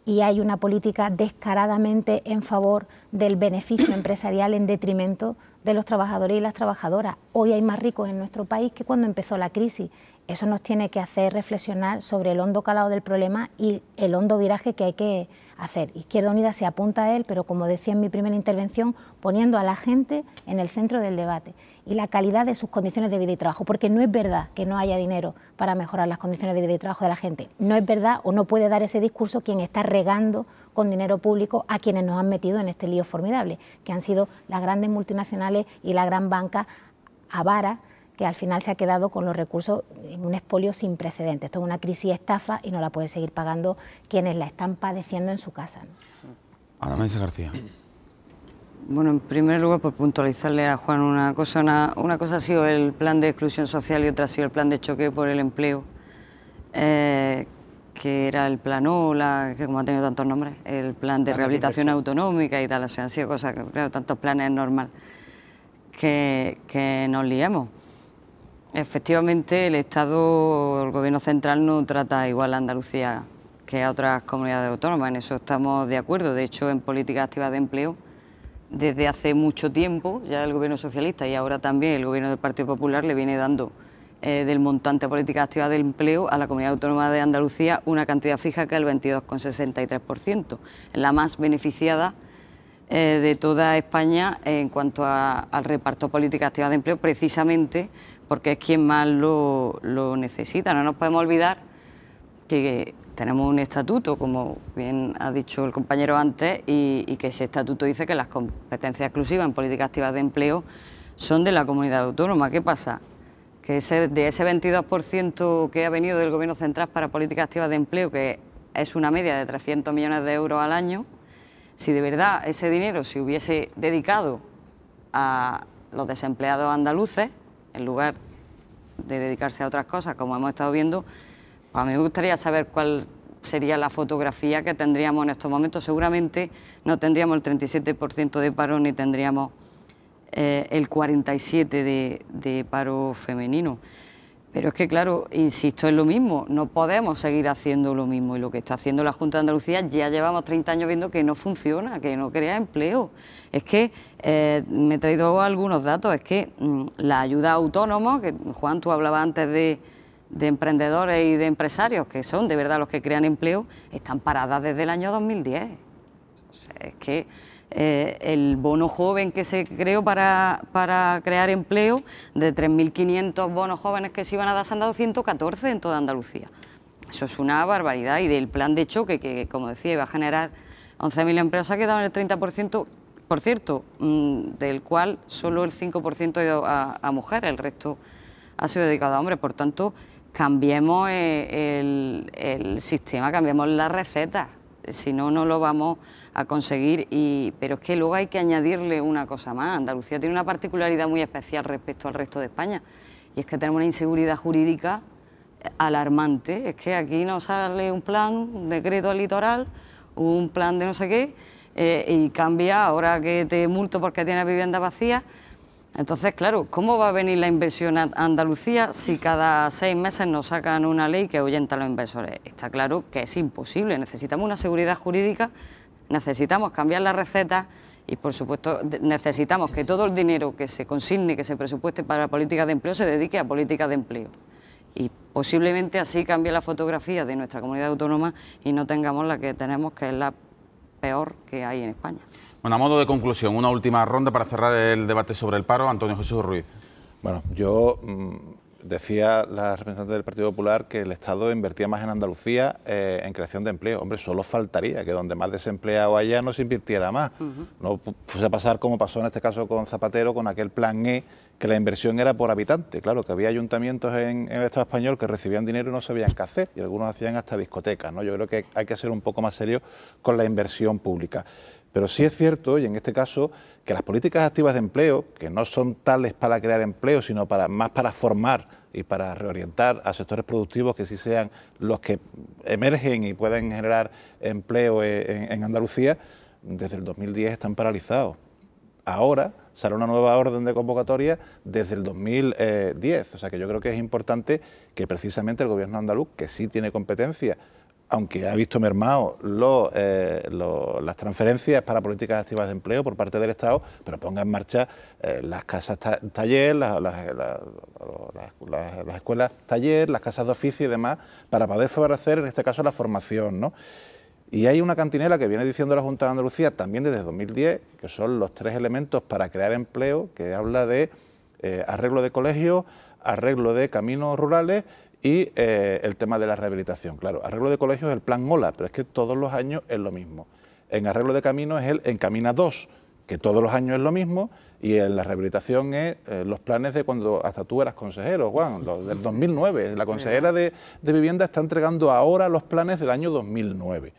y hay una política descaradamente en favor del beneficio empresarial en detrimento de los trabajadores y las trabajadoras. Hoy hay más ricos en nuestro país que cuando empezó la crisis. Eso nos tiene que hacer reflexionar sobre el hondo calado del problema y el hondo viraje que hay que hacer. Izquierda Unida se apunta a él, pero como decía en mi primera intervención, poniendo a la gente en el centro del debate y la calidad de sus condiciones de vida y trabajo, porque no es verdad que no haya dinero para mejorar las condiciones de vida y trabajo de la gente. No es verdad o no puede dar ese discurso quien está regando con dinero público a quienes nos han metido en este lío formidable, que han sido las grandes multinacionales y la gran banca avara, que al final se ha quedado con los recursos en un expolio sin precedentes. Esto es una crisis estafa y no la pueden seguir pagando quienes la están padeciendo en su casa, ¿no? Ana Maese García. Bueno, en primer lugar, por puntualizarle a Juan una cosa ha sido el plan de exclusión social y otra ha sido el plan de choque por el empleo, que era el plan OLA, que como ha tenido tantos nombres, el plan de rehabilitación autonómica y tal, o sea, han sido cosas que, claro, tantos planes es normal que nos liemos. Efectivamente, el Estado, el Gobierno central no trata igual a Andalucía que a otras comunidades autónomas, en eso estamos de acuerdo. De hecho, en políticas activas de empleo, desde hace mucho tiempo, ya el Gobierno socialista y ahora también el Gobierno del Partido Popular le viene dando del montante de políticas activas de empleo a la Comunidad Autónoma de Andalucía una cantidad fija que es el 22,63%, la más beneficiada de toda España en cuanto al reparto de políticas activas de empleo, precisamente porque es quien más lo necesita. No nos podemos olvidar que tenemos un estatuto, como bien ha dicho el compañero antes, y que ese estatuto dice que las competencias exclusivas en políticas activas de empleo son de la comunidad autónoma. ¿Qué pasa? Que de ese 22% que ha venido del Gobierno central para políticas activas de empleo, que es una media de 300 millones de euros al año, si de verdad ese dinero se hubiese dedicado a los desempleados andaluces, en lugar de dedicarse a otras cosas, como hemos estado viendo, pues a mí me gustaría saber cuál sería la fotografía que tendríamos en estos momentos. Seguramente no tendríamos el 37% de paro ni tendríamos el 47% de paro femenino. Pero es que, claro, insisto, es lo mismo, no podemos seguir haciendo lo mismo y lo que está haciendo la Junta de Andalucía ya llevamos 30 años viendo que no funciona, que no crea empleo. Es que me he traído algunos datos, es que la ayuda a autónomos, que Juan, tú hablabas antes de emprendedores y de empresarios, que son de verdad los que crean empleo, están paradas desde el año 2010. O sea, es que el bono joven que se creó para crear empleo, de 3.500 bonos jóvenes que se iban a dar, se han dado 114 en toda Andalucía. Eso es una barbaridad. Y del plan de choque, que como decía, iba a generar 11.000 empleos, se ha quedado en el 30%, por cierto, del cual solo el 5% ha ido a mujeres, el resto ha sido dedicado a hombres. Por tanto, cambiemos el sistema, cambiemos la receta. Si no, no lo vamos a conseguir. Pero es que luego hay que añadirle una cosa más. Andalucía tiene una particularidad muy especial respecto al resto de España, y es que tenemos una inseguridad jurídica alarmante. Es que aquí nos sale un plan, un decreto al litoral, un plan de no sé qué, y cambia ahora que te multo porque tienes vivienda vacía. Entonces, claro, ¿cómo va a venir la inversión a Andalucía si cada 6 meses nos sacan una ley que ahuyenta a los inversores? Está claro que es imposible. Necesitamos una seguridad jurídica, necesitamos cambiar las recetas y, por supuesto, necesitamos que todo el dinero que se consigne, que se presupueste para políticas de empleo, se dedique a políticas de empleo. Y posiblemente así cambie la fotografía de nuestra comunidad autónoma y no tengamos la que tenemos, que es la peor que hay en España. Bueno, a modo de conclusión, una última ronda para cerrar el debate sobre el paro. Antonio Jesús Ruiz. Bueno, yo decía la representante del Partido Popular que el Estado invertía más en Andalucía en creación de empleo. Hombre, solo faltaría que donde más desempleado haya no se invirtiera más. No fuese a pasar como pasó en este caso con Zapatero, con aquel plan E, que la inversión era por habitante. Claro, que había ayuntamientos en el Estado español que recibían dinero y no sabían qué hacer, y algunos hacían hasta discotecas, ¿no? Yo creo que hay que ser un poco más serio con la inversión pública. Pero sí es cierto, y en este caso, que las políticas activas de empleo, que no son tales para crear empleo, sino más para formar y para reorientar a sectores productivos que sí sean los que emergen y pueden generar empleo en Andalucía, desde el 2010 están paralizados. Ahora sale una nueva orden de convocatoria desde el 2010, o sea que yo creo que es importante que precisamente el Gobierno andaluz, que sí tiene competencia aunque ha visto mermado las transferencias para políticas activas de empleo por parte del Estado, pero ponga en marcha las casas taller, las escuelas taller, las casas de oficio y demás, para poder favorecer, en este caso, la formación, ¿no? Y hay una cantinela que viene diciendo la Junta de Andalucía también desde 2010, que son los 3 elementos para crear empleo, que habla de arreglo de colegios, arreglo de caminos rurales y el tema de la rehabilitación. Claro, arreglo de colegios es el plan OLA, pero es que todos los años es lo mismo. En arreglo de caminos es el Encamina 2, que todos los años es lo mismo, y en la rehabilitación es los planes de cuando hasta tú eras consejero, Juan, los del 2009. La consejera de Vivienda está entregando ahora los planes del año 2009.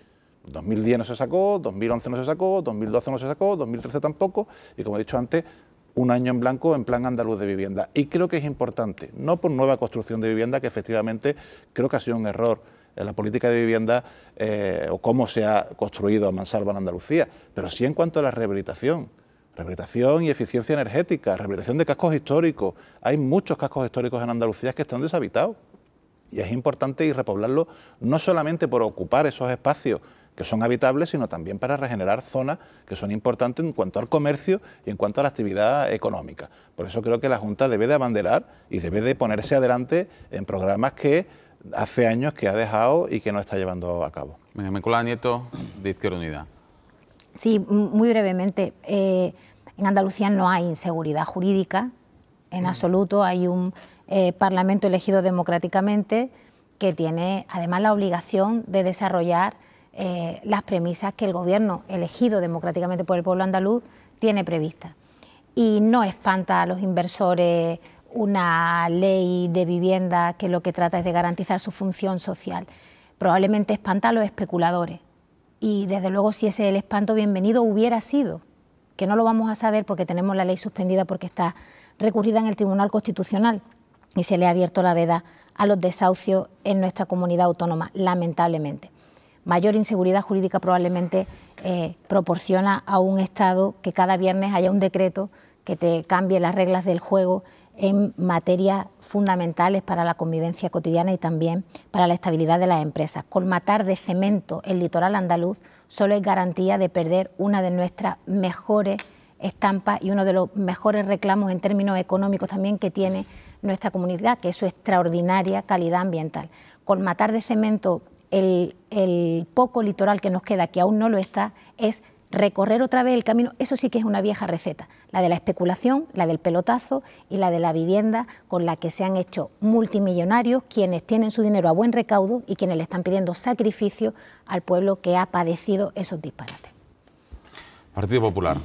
2010 no se sacó, 2011 no se sacó, 2012 no se sacó, 2013 tampoco, y como he dicho antes, un año en blanco en Plan Andaluz de Vivienda. Y creo que es importante, no por nueva construcción de vivienda, que efectivamente creo que ha sido un error en la política de vivienda o cómo se ha construido a mansalva en Andalucía, pero sí en cuanto a la rehabilitación y eficiencia energética, rehabilitación de cascos históricos. Hay muchos cascos históricos en Andalucía que están deshabitados y es importante ir repoblarlos no solamente por ocupar esos espacios que son habitables, sino también para regenerar zonas que son importantes en cuanto al comercio y en cuanto a la actividad económica. Por eso creo que la Junta debe de abanderar y debe de ponerse adelante en programas que hace años que ha dejado y que no está llevando a cabo. Inmaculada Nieto, de Izquierda Unida. Sí, muy brevemente. En Andalucía no hay inseguridad jurídica, en absoluto. Hay un Parlamento elegido democráticamente que tiene además la obligación de desarrollar las premisas que el Gobierno, elegido democráticamente por el pueblo andaluz, tiene previstas. Y no espanta a los inversores una ley de vivienda que lo que trata es de garantizar su función social. Probablemente espanta a los especuladores. Y desde luego, si ese es el espanto, bienvenido hubiera sido, que no lo vamos a saber porque tenemos la ley suspendida porque está recurrida en el Tribunal Constitucional y se le ha abierto la veda a los desahucios en nuestra comunidad autónoma, lamentablemente. Mayor inseguridad jurídica probablemente proporciona a un Estado que cada viernes haya un decreto que te cambie las reglas del juego en materias fundamentales para la convivencia cotidiana y también para la estabilidad de las empresas. Colmatar de cemento el litoral andaluz solo es garantía de perder una de nuestras mejores estampas y uno de los mejores reclamos en términos económicos también que tiene nuestra comunidad, que es su extraordinaria calidad ambiental. Colmatar de cemento el poco litoral que nos queda, que aún no lo está, es recorrer otra vez el camino. Eso sí que es una vieja receta, la de la especulación, la del pelotazo y la de la vivienda, con la que se han hecho multimillonarios quienes tienen su dinero a buen recaudo y quienes le están pidiendo sacrificio al pueblo que ha padecido esos disparates. Partido Popular.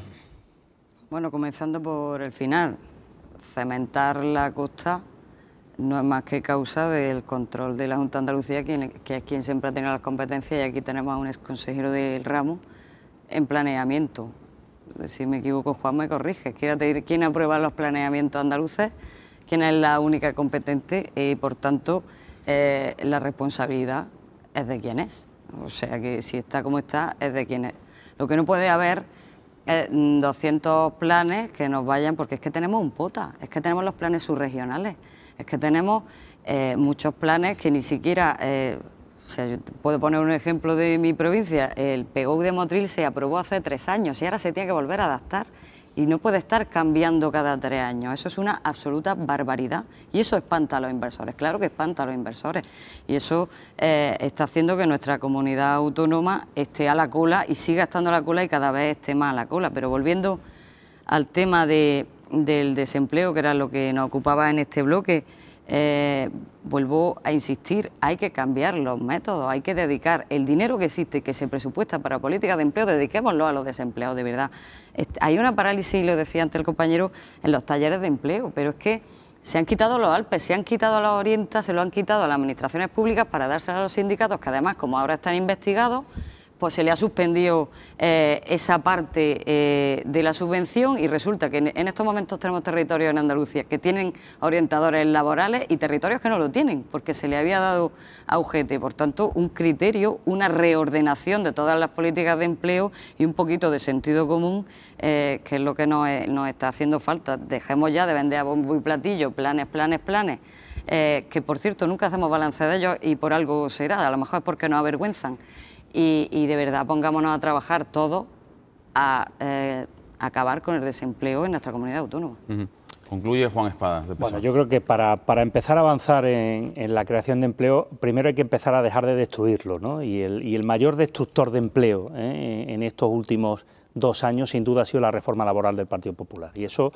Bueno, comenzando por el final, cementar la costa no es más que causa del control de la Junta de Andalucía, que es quien siempre ha tenido las competencias, y aquí tenemos a un exconsejero del ramo en planeamiento. Si me equivoco, Juan me corrige. ¿Quién aprueba los planeamientos andaluces? ¿Quién es la única competente? Por tanto, la responsabilidad es de quién es. O sea que si está como está, es de quién es. Lo que no puede haber es 200 planes que nos vayan, porque es que tenemos un POTA, es que tenemos los planes subregionales, es que tenemos muchos planes que ni siquiera... O sea, yo puedo poner un ejemplo de mi provincia. El PGOU de Motril se aprobó hace 3 años y ahora se tiene que volver a adaptar y no puede estar cambiando cada 3 años. Eso es una absoluta barbaridad y eso espanta a los inversores. Claro que espanta a los inversores y eso está haciendo que nuestra comunidad autónoma esté a la cola y siga estando a la cola y cada vez esté más a la cola. Pero volviendo al tema del desempleo, que era lo que nos ocupaba en este bloque, vuelvo a insistir, hay que cambiar los métodos, hay que dedicar el dinero que existe y que se presupuesta para políticas de empleo, dediquémoslo a los desempleados de verdad. Hay una parálisis, lo decía antes el compañero, en los talleres de empleo, pero es que se han quitado los ALPE, se han quitado a las orientas, se lo han quitado a las administraciones públicas para dárselo a los sindicatos, que además, como ahora están investigados, pues se le ha suspendido esa parte de la subvención y resulta que en estos momentos tenemos territorios en Andalucía que tienen orientadores laborales y territorios que no lo tienen porque se le había dado a UGT. Por tanto, un criterio, una reordenación de todas las políticas de empleo y un poquito de sentido común, que es lo que nos está haciendo falta. Dejemos ya de vender a bombo y platillo planes, planes, planes. que por cierto nunca hacemos balance de ellos y por algo será, a lo mejor es porque nos avergüenzan. Y de verdad pongámonos a trabajar todos a acabar con el desempleo en nuestra comunidad autónoma. Concluye Juan Espadas. Bueno, yo creo que para empezar a avanzar en la creación de empleo, primero hay que empezar a dejar de destruirlo, ¿no? Y el mayor destructor de empleo en estos últimos 2 años, sin duda, ha sido la reforma laboral del Partido Popular. Y eso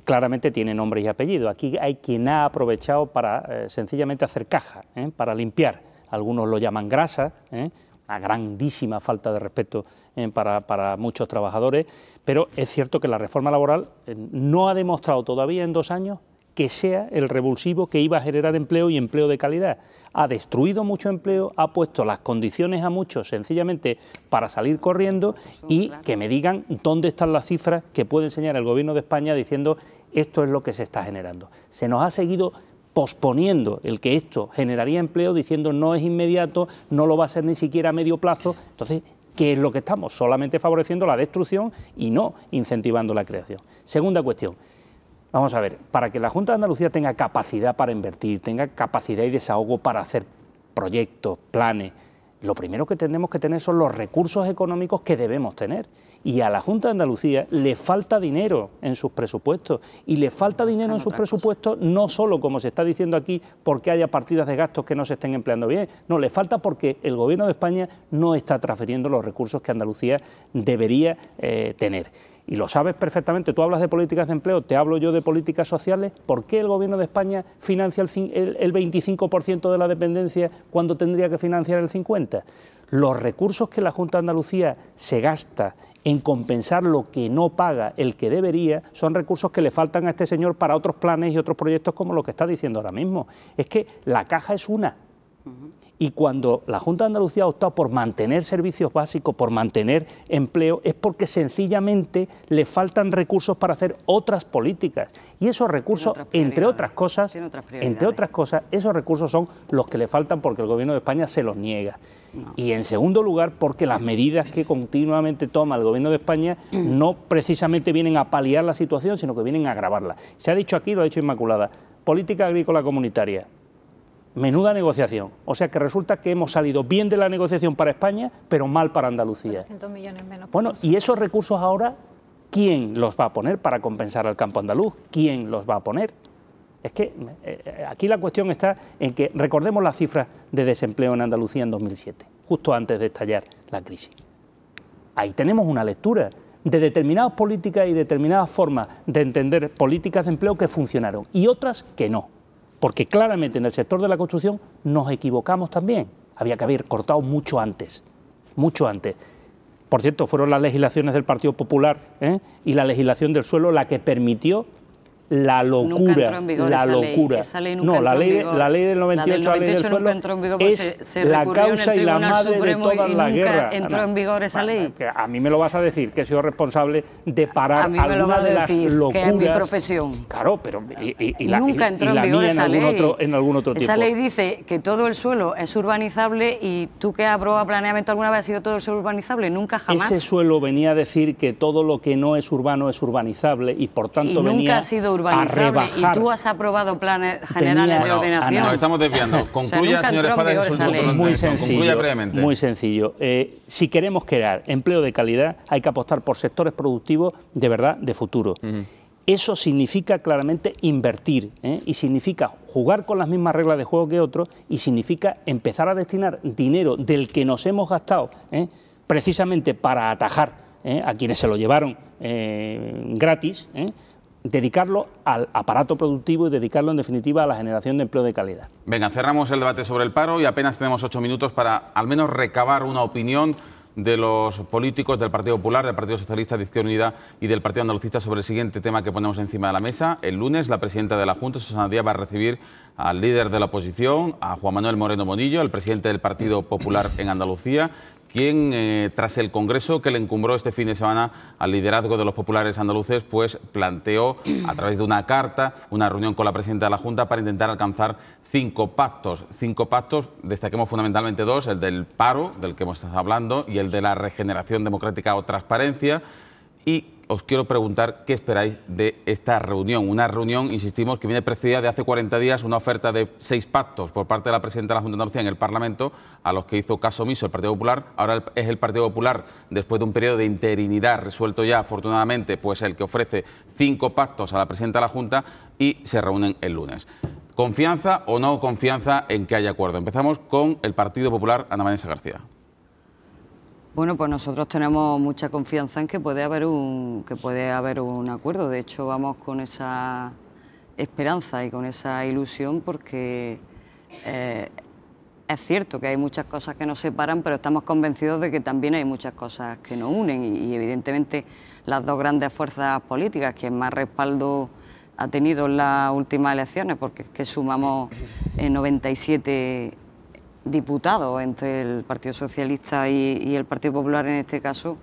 claramente tiene nombre y apellido. Aquí hay quien ha aprovechado para sencillamente hacer caja, para limpiar. Algunos lo llaman grasa, una grandísima falta de respeto para muchos trabajadores, pero es cierto que la reforma laboral no ha demostrado todavía en 2 años que sea el revulsivo que iba a generar empleo y empleo de calidad. Ha destruido mucho empleo, ha puesto las condiciones a muchos sencillamente para salir corriendo y que me digan dónde están las cifras que puede enseñar el Gobierno de España diciendo esto es lo que se está generando. Se nos ha seguido posponiendo el que esto generaría empleo diciendo no es inmediato, no lo va a ser ni siquiera a medio plazo. Entonces, ¿qué es lo que estamos? Solamente favoreciendo la destrucción y no incentivando la creación. Segunda cuestión. Vamos a ver, para que la Junta de Andalucía tenga capacidad para invertir, tenga capacidad y desahogo para hacer proyectos, planes, lo primero que tenemos que tener son los recursos económicos que debemos tener. Y a la Junta de Andalucía le falta dinero en sus presupuestos. Y le falta dinero en sus presupuestos no solo, como se está diciendo aquí, porque haya partidas de gastos que no se estén empleando bien. No, le falta porque el Gobierno de España no está transfiriendo los recursos que Andalucía debería tener. Y lo sabes perfectamente, tú hablas de políticas de empleo, te hablo yo de políticas sociales. ¿Por qué el Gobierno de España financia el 25% de la dependencia cuando tendría que financiar el 50%? Los recursos que la Junta de Andalucía se gasta en compensar lo que no paga el que debería son recursos que le faltan a este señor para otros planes y otros proyectos como lo que está diciendo ahora mismo. Es que la caja es una. Y cuando la Junta de Andalucía ha optado por mantener servicios básicos, por mantener empleo, es porque sencillamente le faltan recursos para hacer otras políticas. Y esos recursos, entre otras cosas, esos recursos son los que le faltan porque el Gobierno de España se los niega. No. Y en segundo lugar, porque las medidas que continuamente toma el Gobierno de España no precisamente vienen a paliar la situación, sino que vienen a agravarla. Se ha dicho aquí, lo ha dicho Inmaculada, política agrícola comunitaria. Menuda negociación. O sea que resulta que hemos salido bien de la negociación para España, pero mal para Andalucía. 400 millones menos. Bueno, y esos recursos ahora, ¿quién los va a poner para compensar al campo andaluz? ¿Quién los va a poner? Es que aquí la cuestión está en que recordemos las cifras de desempleo en Andalucía en 2007, justo antes de estallar la crisis. Ahí tenemos una lectura de determinadas políticas y determinadas formas de entender políticas de empleo que funcionaron y otras que no. Porque claramente en el sector de la construcción nos equivocamos también. Había que haber cortado mucho antes, mucho antes. Por cierto, fueron las legislaciones del Partido Popular y la legislación del suelo la que permitió la locura. Nunca entró en vigor esa ley. Esa ley nunca entró en vigor. La ley del 98, la ley del suelo, nunca entró en vigor porque es la causa y la madre de todas las guerras. Entró en vigor esa ley. A mí me lo vas a decir, que he sido responsable de parar alguna de las locuras. Que es mi profesión. Claro, pero nunca entró en vigor esa ley. En algún otro tiempo. Esa ley dice que todo el suelo es urbanizable y tú que has aprobado planeamiento alguna vez ha sido todo el suelo urbanizable, nunca jamás. Ese suelo venía a decir que todo lo que no es urbano es urbanizable y por tanto venía nunca ha sido urbanizable. Y tú has aprobado planes generales de ordenación. Nos estamos desviando. Concluya, señor Espadas, muy sencillo. Concluya brevemente. Muy sencillo. Si queremos crear empleo de calidad, hay que apostar por sectores productivos de verdad, de futuro. Eso significa claramente invertir, y significa jugar con las mismas reglas de juego que otros, y significa empezar a destinar dinero del que nos hemos gastado, precisamente para atajar a quienes se lo llevaron gratis, dedicarlo al aparato productivo y dedicarlo en definitiva a la generación de empleo de calidad. Venga, cerramos el debate sobre el paro y apenas tenemos 8 minutos para al menos recabar una opinión de los políticos del Partido Popular, del Partido Socialista, de Izquierda Unida y del Partido Andalucista sobre el siguiente tema que ponemos encima de la mesa. El lunes la presidenta de la Junta, Susana Díaz, va a recibir al líder de la oposición, a Juan Manuel Moreno Monillo, el presidente del Partido Popular en Andalucía, quien, tras el congreso que le encumbró este fin de semana al liderazgo de los populares andaluces, pues planteó a través de una carta una reunión con la presidenta de la Junta para intentar alcanzar 5 pactos. 5 pactos, destaquemos fundamentalmente 2, el del paro, del que hemos estado hablando, y el de la regeneración democrática o transparencia. Y os quiero preguntar qué esperáis de esta reunión. Una reunión, insistimos, que viene precedida de hace 40 días una oferta de 6 pactos por parte de la presidenta de la Junta de Andalucía en el Parlamento, a los que hizo caso omiso el Partido Popular. Ahora es el Partido Popular, después de un periodo de interinidad resuelto ya, afortunadamente, pues el que ofrece 5 pactos a la presidenta de la Junta y se reúnen el lunes. ¿Confianza o no confianza en que haya acuerdo? Empezamos con el Partido Popular, Ana Vanessa García. Bueno, pues nosotros tenemos mucha confianza en que puede haber un acuerdo. De hecho, vamos con esa esperanza y con esa ilusión porque es cierto que hay muchas cosas que nos separan, pero estamos convencidos de que también hay muchas cosas que nos unen y evidentemente las dos grandes fuerzas políticas, quien más respaldo ha tenido en las últimas elecciones, porque es que sumamos 97 diputados entre el Partido Socialista y el Partido Popular en este caso,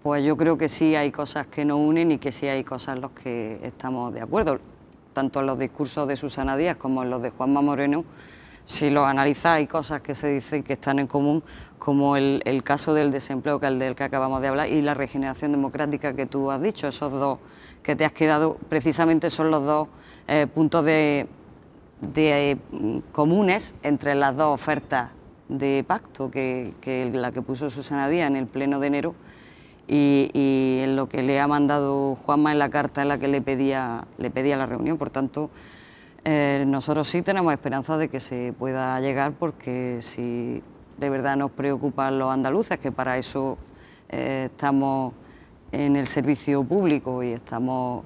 pues yo creo que sí hay cosas que nos unen y que sí hay cosas en las que estamos de acuerdo. Tanto en los discursos de Susana Díaz como en los de Juanma Moreno, si los analizáis, hay cosas que se dicen que están en común, como el caso del desempleo, que es el del que acabamos de hablar, y la regeneración democrática que tú has dicho. Esos dos que te has quedado, precisamente son los dos puntos comunes entre las dos ofertas de pacto, que la que puso Susana Díaz en el pleno de enero y en lo que le ha mandado Juanma en la carta en la que le pedía la reunión. Por tanto, nosotros sí tenemos esperanza de que se pueda llegar, porque si de verdad nos preocupan los andaluces, que para eso estamos en el servicio público y estamos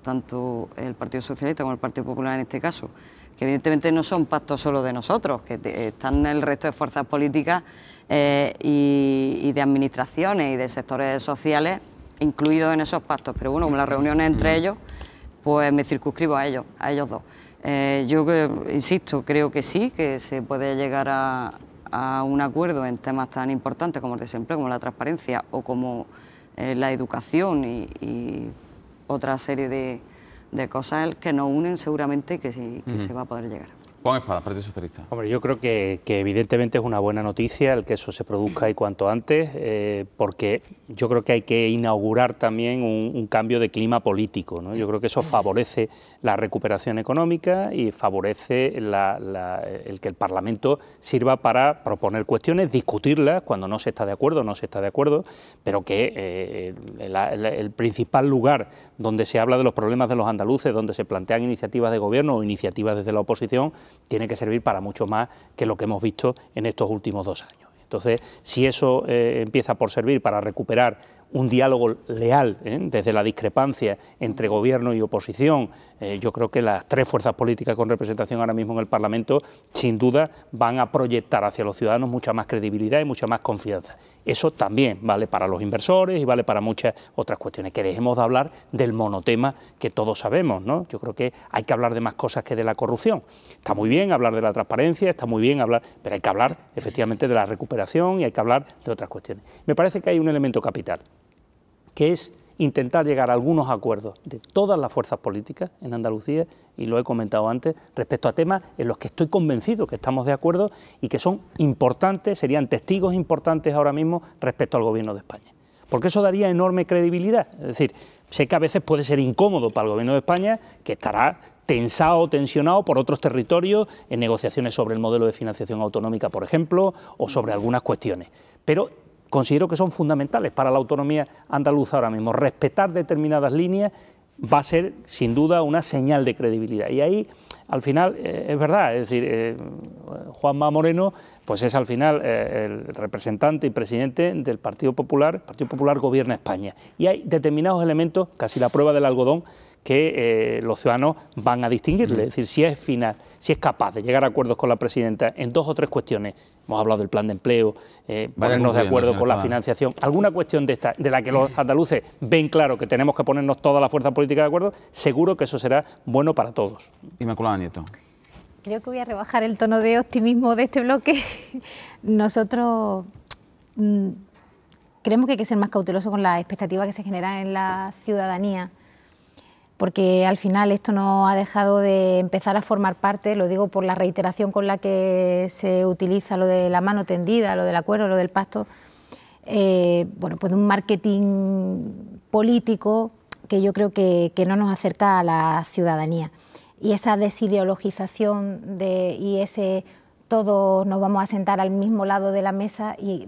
tanto el Partido Socialista como el Partido Popular en este caso, que evidentemente no son pactos solo de nosotros, que están el resto de fuerzas políticas y de administraciones y de sectores sociales incluidos en esos pactos. Pero bueno, como las reuniones entre ellos, pues me circunscribo a ellos dos. Yo insisto, creo que sí, que se puede llegar a un acuerdo en temas tan importantes como el desempleo, como la transparencia o como la educación y otra serie de cosas que nos unen seguramente, que sí, que se va a poder llegar. Juan Espada, Partido Socialista. Hombre, yo creo que evidentemente es una buena noticia el que eso se produzca y cuanto antes, porque yo creo que hay que inaugurar también un cambio de clima político, ¿no? Yo creo que eso favorece la recuperación económica y favorece el que el Parlamento sirva para proponer cuestiones, discutirlas cuando no se está de acuerdo, pero que el principal lugar donde se habla de los problemas de los andaluces, donde se plantean iniciativas de gobierno o iniciativas desde la oposición, tiene que servir para mucho más que lo que hemos visto en estos últimos 2 años. Entonces, si eso empieza por servir para recuperar un diálogo leal desde la discrepancia entre gobierno y oposición, yo creo que las 3 fuerzas políticas con representación ahora mismo en el Parlamento sin duda van a proyectar hacia los ciudadanos mucha más credibilidad y mucha más confianza. Eso también vale para los inversores y vale para muchas otras cuestiones. Que dejemos de hablar del monotema que todos sabemos, ¿no? Yo creo que hay que hablar de más cosas que de la corrupción. Está muy bien hablar de la transparencia, está muy bien hablar, pero hay que hablar efectivamente de la recuperación y hay que hablar de otras cuestiones. Me parece que hay un elemento capital, que es intentar llegar a algunos acuerdos de todas las fuerzas políticas en Andalucía, y lo he comentado antes, respecto a temas en los que estoy convencido que estamos de acuerdo y que son importantes, serían testigos importantes ahora mismo respecto al Gobierno de España. Porque eso daría enorme credibilidad. Es decir, sé que a veces puede ser incómodo para el Gobierno de España, que estará tensado o tensionado por otros territorios en negociaciones sobre el modelo de financiación autonómica, por ejemplo, o sobre algunas cuestiones. Pero considero que son fundamentales para la autonomía andaluza ahora mismo. Respetar determinadas líneas va a ser, sin duda, una señal de credibilidad. Y ahí, al final, es verdad, es decir, Juanma Moreno, pues es al final el representante y presidente del Partido Popular. El Partido Popular gobierna España. Y hay determinados elementos, casi la prueba del algodón, que los ciudadanos van a distinguirle. Es decir, si es capaz de llegar a acuerdos con la presidenta en 2 o 3 cuestiones, hemos hablado del plan de empleo, ponernos de acuerdo con la financiación, alguna cuestión de la que los andaluces ven claro que tenemos que ponernos toda la fuerza política de acuerdo, seguro que eso será bueno para todos. Inmaculada Nieto. Creo que voy a rebajar el tono de optimismo de este bloque. Nosotros creemos que hay que ser más cautelosos con las expectativas que se generan en la ciudadanía, porque al final esto no ha dejado de empezar a formar parte, lo digo por la reiteración con la que se utiliza lo de la mano tendida, lo del acuerdo, lo del pacto, bueno, pues de un marketing político que yo creo que no nos acerca a la ciudadanía. Y esa desideologización y ese todos nos vamos a sentar al mismo lado de la mesa, y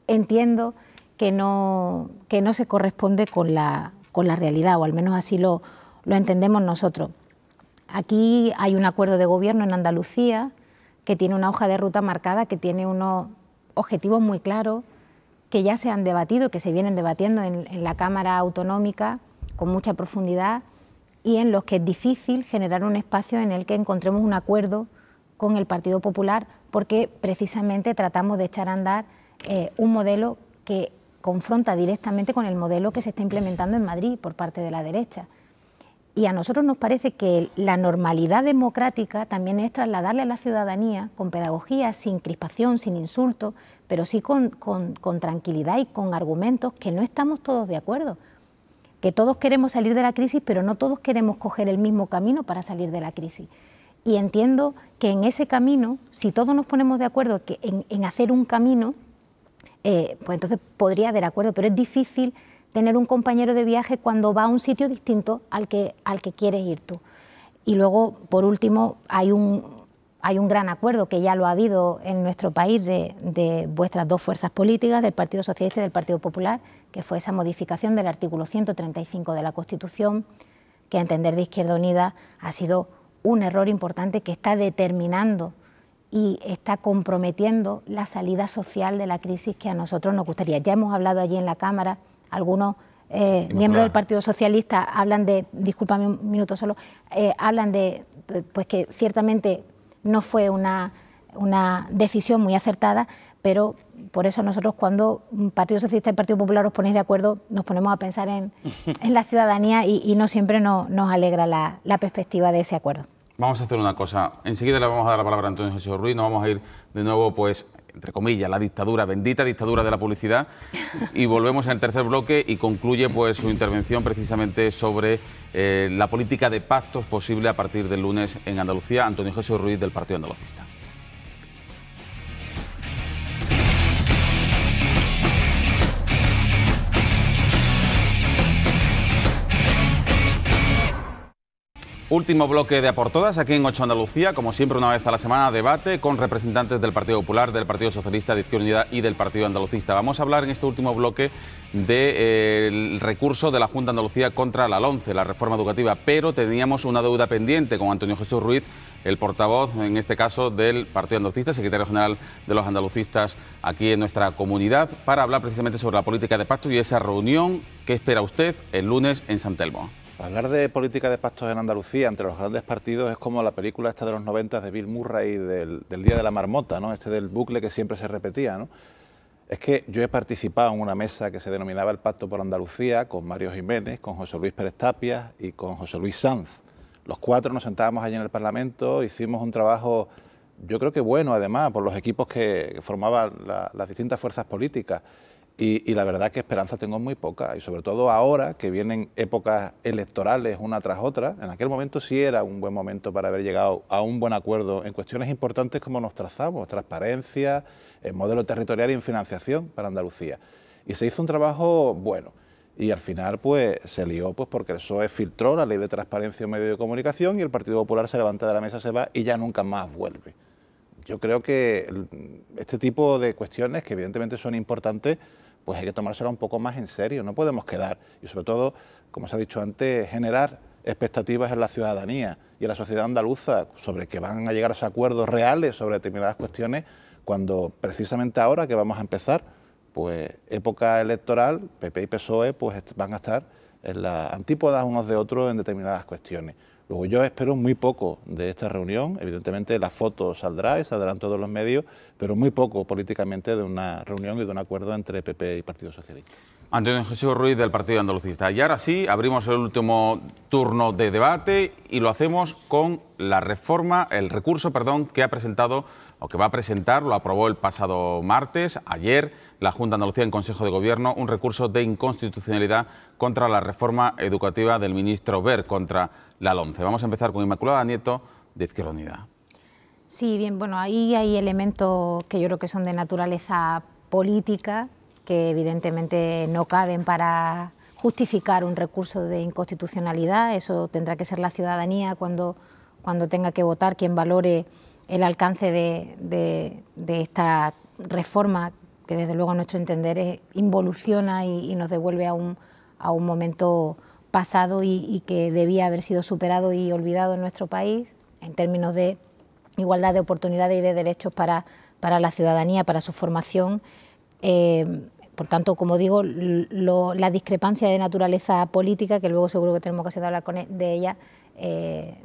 entiendo que no se corresponde con la realidad, o al menos así lo entendemos nosotros. Aquí hay un acuerdo de gobierno en Andalucía que tiene una hoja de ruta marcada, que tiene unos objetivos muy claros, que ya se han debatido, que se vienen debatiendo en la Cámara Autonómica con mucha profundidad, y en los que es difícil generar un espacio en el que encontremos un acuerdo con el Partido Popular, porque precisamente tratamos de echar a andar un modelo que confronta directamente con el modelo que se está implementando en Madrid por parte de la derecha. Y a nosotros nos parece que la normalidad democrática también es trasladarle a la ciudadanía, con pedagogía, sin crispación, sin insultos, pero sí con tranquilidad y con argumentos, que no estamos todos de acuerdo, que todos queremos salir de la crisis, pero no todos queremos coger el mismo camino para salir de la crisis. Y entiendo que en ese camino, si todos nos ponemos de acuerdo en hacer un camino, pues entonces podría haber acuerdo, pero es difícil tener un compañero de viaje cuando va a un sitio distinto al que quieres ir tú. Y luego, por último, hay un gran acuerdo, que ya lo ha habido en nuestro país, de vuestras dos fuerzas políticas, del Partido Socialista y del Partido Popular, que fue esa modificación del artículo 135 de la Constitución, que a entender de Izquierda Unida ha sido un error importante, que está determinando y está comprometiendo la salida social de la crisis que a nosotros nos gustaría. Ya hemos hablado allí en la Cámara, algunos miembros del Partido Socialista hablan de, discúlpame un minuto solo, hablan de pues que ciertamente no fue una decisión muy acertada, pero por eso nosotros, cuando Partido Socialista y Partido Popular os ponéis de acuerdo, nos ponemos a pensar en la ciudadanía, y no siempre nos alegra la perspectiva de ese acuerdo. Vamos a hacer una cosa, enseguida le vamos a dar la palabra a Antonio Jesús Ruiz, nos vamos a ir de nuevo, pues, entre comillas, la dictadura, bendita dictadura de la publicidad, y volvemos en el tercer bloque y concluye pues su intervención precisamente sobre la política de pactos posible a partir del lunes en Andalucía. Antonio Jesús Ruiz, del Partido Andalucista. Último bloque de A por Todas, aquí en 8 Andalucía. Como siempre, una vez a la semana, debate con representantes del Partido Popular, del Partido Socialista, de Izquierda Unida y del Partido Andalucista. Vamos a hablar en este último bloque del recurso de la Junta de Andalucía contra la LOMCE, la reforma educativa, pero teníamos una deuda pendiente con Antonio Jesús Ruiz, el portavoz, en este caso, del Partido Andalucista, secretario general de los andalucistas aquí en nuestra comunidad, para hablar precisamente sobre la política de pactos y esa reunión que espera usted el lunes en San Telmo. Hablar de política de pactos en Andalucía entre los grandes partidos es como la película esta de los 90 de Bill Murray del Día de la Marmota, ¿no? Del bucle que siempre se repetía, ¿no? Es que yo he participado en una mesa que se denominaba el Pacto por Andalucía, con Mario Jiménez, con José Luis Pérez Tapias y con José Luis Sanz. Los cuatro nos sentábamos allí en el Parlamento, hicimos un trabajo, yo creo que bueno, además, por los equipos que formaban las distintas fuerzas políticas. Y la verdad que esperanza tengo muy poca, y sobre todo ahora que vienen épocas electorales una tras otra. En aquel momento sí era un buen momento para haber llegado a un buen acuerdo en cuestiones importantes como nos trazamos, transparencia, el modelo territorial y en financiación para Andalucía. Y se hizo un trabajo bueno, y al final pues se lió pues porque el PSOE filtró la ley de transparencia en medios de comunicación y el Partido Popular se levanta de la mesa, se va y ya nunca más vuelve. Yo creo que este tipo de cuestiones, que evidentemente son importantes, pues hay que tomársela un poco más en serio, no podemos quedar, y sobre todo, como se ha dicho antes, generar expectativas en la ciudadanía y en la sociedad andaluza sobre que van a llegar a acuerdos reales sobre determinadas cuestiones, cuando precisamente ahora que vamos a empezar, pues época electoral, PP y PSOE pues van a estar en las antípodas unos de otros en determinadas cuestiones. Luego yo espero muy poco de esta reunión, evidentemente la foto saldrá y saldrán todos los medios, pero muy poco políticamente de una reunión y de un acuerdo entre PP y Partido Socialista. Antonio Jesús Ruiz, del Partido Andalucista. Y ahora sí, abrimos el último turno de debate y lo hacemos con la reforma, el recurso, perdón, que ha presentado o que va a presentar, lo aprobó el pasado martes, ayer, la Junta de Andalucía en Consejo de Gobierno, un recurso de inconstitucionalidad contra la reforma educativa del ministro Wert, contra la LOMCE. Vamos a empezar con Inmaculada Nieto, de Izquierda Unida. Sí, bien, bueno, ahí hay elementos que yo creo que son de naturaleza política que evidentemente no caben para justificar un recurso de inconstitucionalidad. Eso tendrá que ser la ciudadanía cuando tenga que votar quien valore el alcance de esta reforma, que desde luego a nuestro entender involuciona y nos devuelve a un momento pasado y que debía haber sido superado y olvidado en nuestro país en términos de igualdad de oportunidades y de derechos para la ciudadanía, para su formación. Por tanto, como digo, la discrepancia de naturaleza política, que luego seguro que tenemos ocasión de hablar de ella,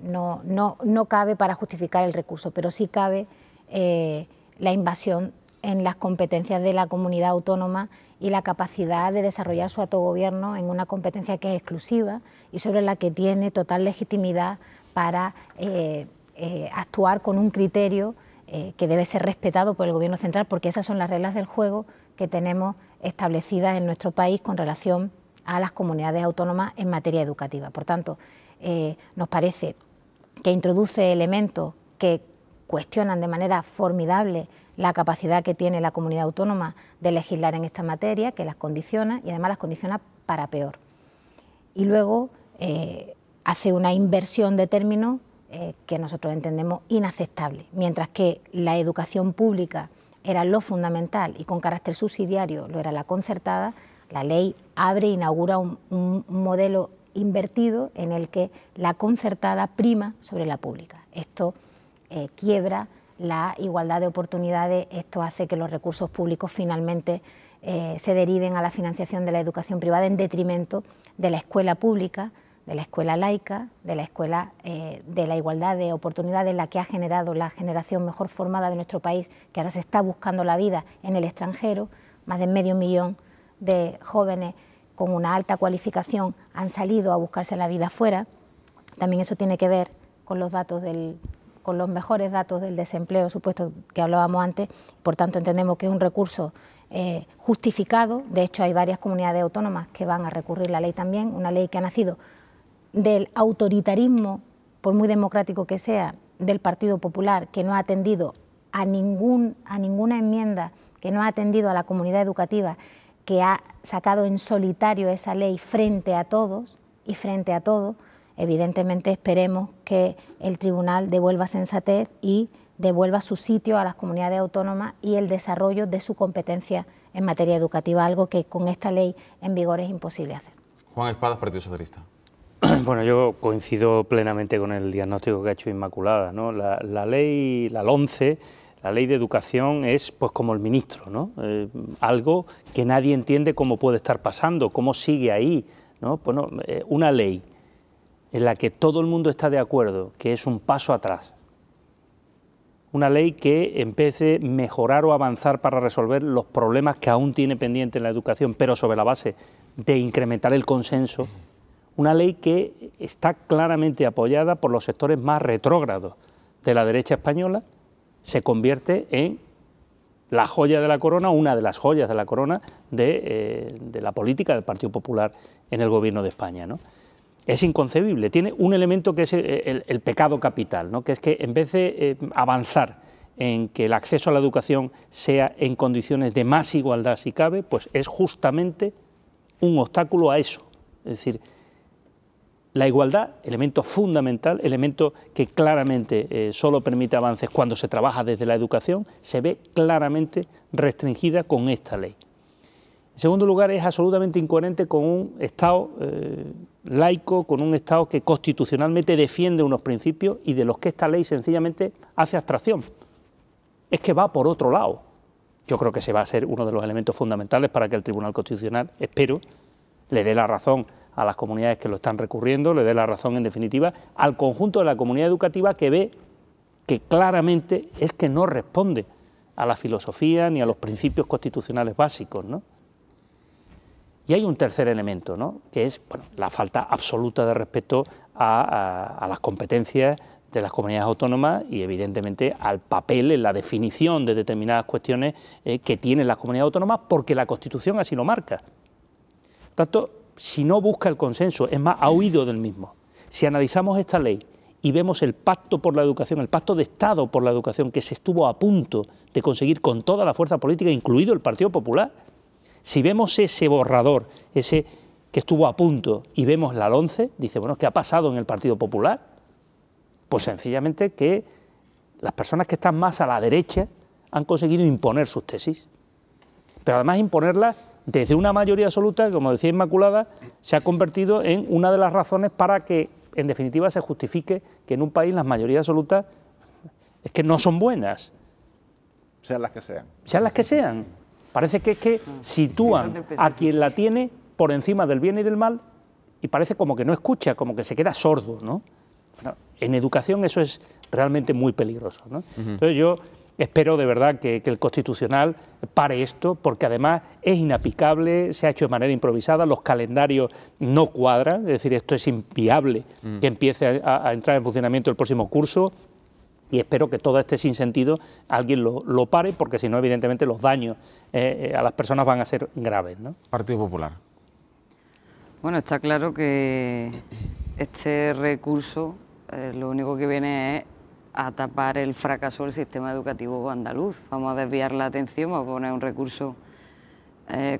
no cabe para justificar el recurso, pero sí cabe la invasión en las competencias de la comunidad autónoma y la capacidad de desarrollar su autogobierno en una competencia que es exclusiva y sobre la que tiene total legitimidad para actuar con un criterio que debe ser respetado por el Gobierno central, porque esas son las reglas del juego que tenemos establecidas en nuestro país con relación a las comunidades autónomas en materia educativa. Por tanto, nos parece que introduce elementos que cuestionan de manera formidable la capacidad que tiene la comunidad autónoma de legislar en esta materia, que las condiciona y además las condiciona para peor. Y luego hace una inversión de términos que nosotros entendemos inaceptable. Mientras que la educación pública era lo fundamental y con carácter subsidiario lo era la concertada, la ley abre e inaugura un modelo invertido en el que la concertada prima sobre la pública. Esto quiebra la igualdad de oportunidades, esto hace que los recursos públicos finalmente se deriven a la financiación de la educación privada en detrimento de la escuela pública, de la escuela laica, de la escuela de la igualdad de oportunidades, la que ha generado la generación mejor formada de nuestro país, que ahora se está buscando la vida en el extranjero. Más de medio millón de jóvenes con una alta cualificación han salido a buscarse la vida fuera. También eso tiene que ver con los datos con los mejores datos del desempleo supuesto que hablábamos antes. Por tanto, entendemos que es un recurso justificado. De hecho, hay varias comunidades autónomas que van a recurrir la ley también, una ley que ha nacido del autoritarismo, por muy democrático que sea, del Partido Popular, que no ha atendido a ninguna enmienda, que no ha atendido a la comunidad educativa, que ha sacado en solitario esa ley frente a todos y frente a todo. Evidentemente esperemos que el tribunal devuelva sensatez y devuelva su sitio a las comunidades autónomas y el desarrollo de su competencia en materia educativa, algo que con esta ley en vigor es imposible hacer. Juan Espadas, Partido Socialista. Bueno, yo coincido plenamente con el diagnóstico que ha hecho Inmaculada, ¿no? La ley, la LOMCE, la ley de educación es pues como el ministro, ¿no? Algo que nadie entiende cómo puede estar pasando, cómo sigue ahí, ¿no? Bueno, una ley en la que todo el mundo está de acuerdo, que es un paso atrás. Una ley que en vez de mejorar o avanzar para resolver los problemas que aún tiene pendiente en la educación, pero sobre la base de incrementar el consenso, una ley que está claramente apoyada por los sectores más retrógrados de la derecha española, se convierte en la joya de la corona, una de las joyas de la corona de la política del Partido Popular en el Gobierno de España, ¿no? Es inconcebible, tiene un elemento que es el pecado capital, ¿no? Que es que en vez de avanzar en que el acceso a la educación sea en condiciones de más igualdad si cabe, pues es justamente un obstáculo a eso. Es decir, la igualdad, elemento fundamental, elemento que claramente solo permite avances cuando se trabaja desde la educación, se ve claramente restringida con esta ley. En segundo lugar, es absolutamente incoherente con un Estado laico, con un Estado que constitucionalmente defiende unos principios y de los que esta ley sencillamente hace abstracción. Es que va por otro lado. Yo creo que ese va a ser uno de los elementos fundamentales para que el Tribunal Constitucional, espero, le dé la razón a las comunidades que lo están recurriendo, le dé la razón, en definitiva, al conjunto de la comunidad educativa que ve que claramente es que no responde a la filosofía ni a los principios constitucionales básicos, ¿no? Y hay un tercer elemento, ¿no? Que es la falta absoluta de respeto a las competencias de las comunidades autónomas y, evidentemente, al papel en la definición de determinadas cuestiones que tienen las comunidades autónomas, porque la Constitución así lo marca. Por tanto, si no busca el consenso, es más, ha huido del mismo. Si analizamos esta ley y vemos el pacto por la educación, el pacto de Estado por la educación que se estuvo a punto de conseguir con toda la fuerza política, incluido el Partido Popular, si vemos ese borrador, ese que estuvo a punto, y vemos la LOMCE, dice, bueno, ¿qué ha pasado en el Partido Popular? Pues sencillamente que las personas que están más a la derecha han conseguido imponer sus tesis, pero además imponerlas desde una mayoría absoluta que, como decía Inmaculada, se ha convertido en una de las razones para que, en definitiva, se justifique que en un país las mayorías absolutas es que no son buenas. Sean las que sean. Sean las que sean. Parece que es que sitúan a quien la tiene por encima del bien y del mal y parece como que no escucha, como que se queda sordo, ¿no? Bueno, en educación eso es realmente muy peligroso, ¿no? Entonces yo espero de verdad que el Constitucional pare esto, porque además es inaplicable, se ha hecho de manera improvisada, los calendarios no cuadran, es decir, esto es inviable que empiece a entrar en funcionamiento el próximo curso, y espero que todo este sinsentido alguien lo pare, porque si no, evidentemente, los daños a las personas van a ser graves, ¿no? Partido Popular. Bueno, está claro que este recurso lo único que viene es a tapar el fracaso del sistema educativo andaluz. Vamos a desviar la atención, vamos a poner un recurso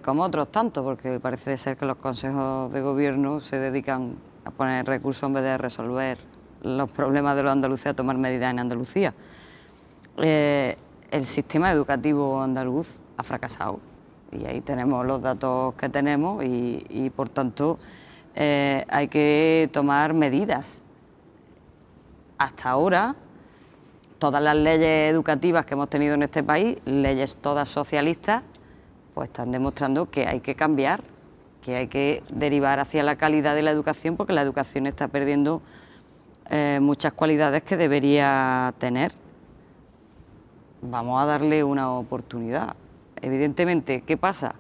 como otros tantos, porque parece ser que los consejos de gobierno se dedican a poner recursos en vez de resolver los problemas de los andaluces, a tomar medidas en Andalucía. El sistema educativo andaluz ha fracasado y ahí tenemos los datos que tenemos y por tanto hay que tomar medidas. Hasta ahora, todas las leyes educativas que hemos tenido en este país, leyes todas socialistas, pues están demostrando que hay que cambiar, que hay que derivar hacia la calidad de la educación, porque la educación está perdiendo muchas cualidades que debería tener. Vamos a darle una oportunidad. Evidentemente, ¿qué pasa?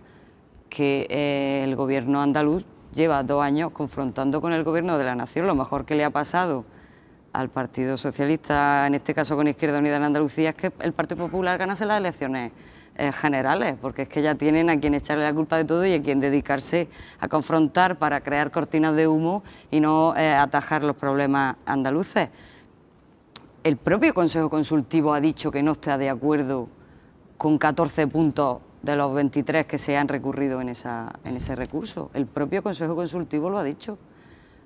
Que el gobierno andaluz lleva 2 años confrontando con el gobierno de la nación. Lo mejor que le ha pasado al Partido Socialista, en este caso con Izquierda Unida en Andalucía, es que el Partido Popular ganase las elecciones generales, porque es que ya tienen a quien echarle la culpa de todo y a quien dedicarse a confrontar para crear cortinas de humo y no atajar los problemas andaluces. El propio Consejo Consultivo ha dicho que no está de acuerdo con 14 puntos de los 23 que se han recurrido en ese recurso. El propio Consejo Consultivo lo ha dicho.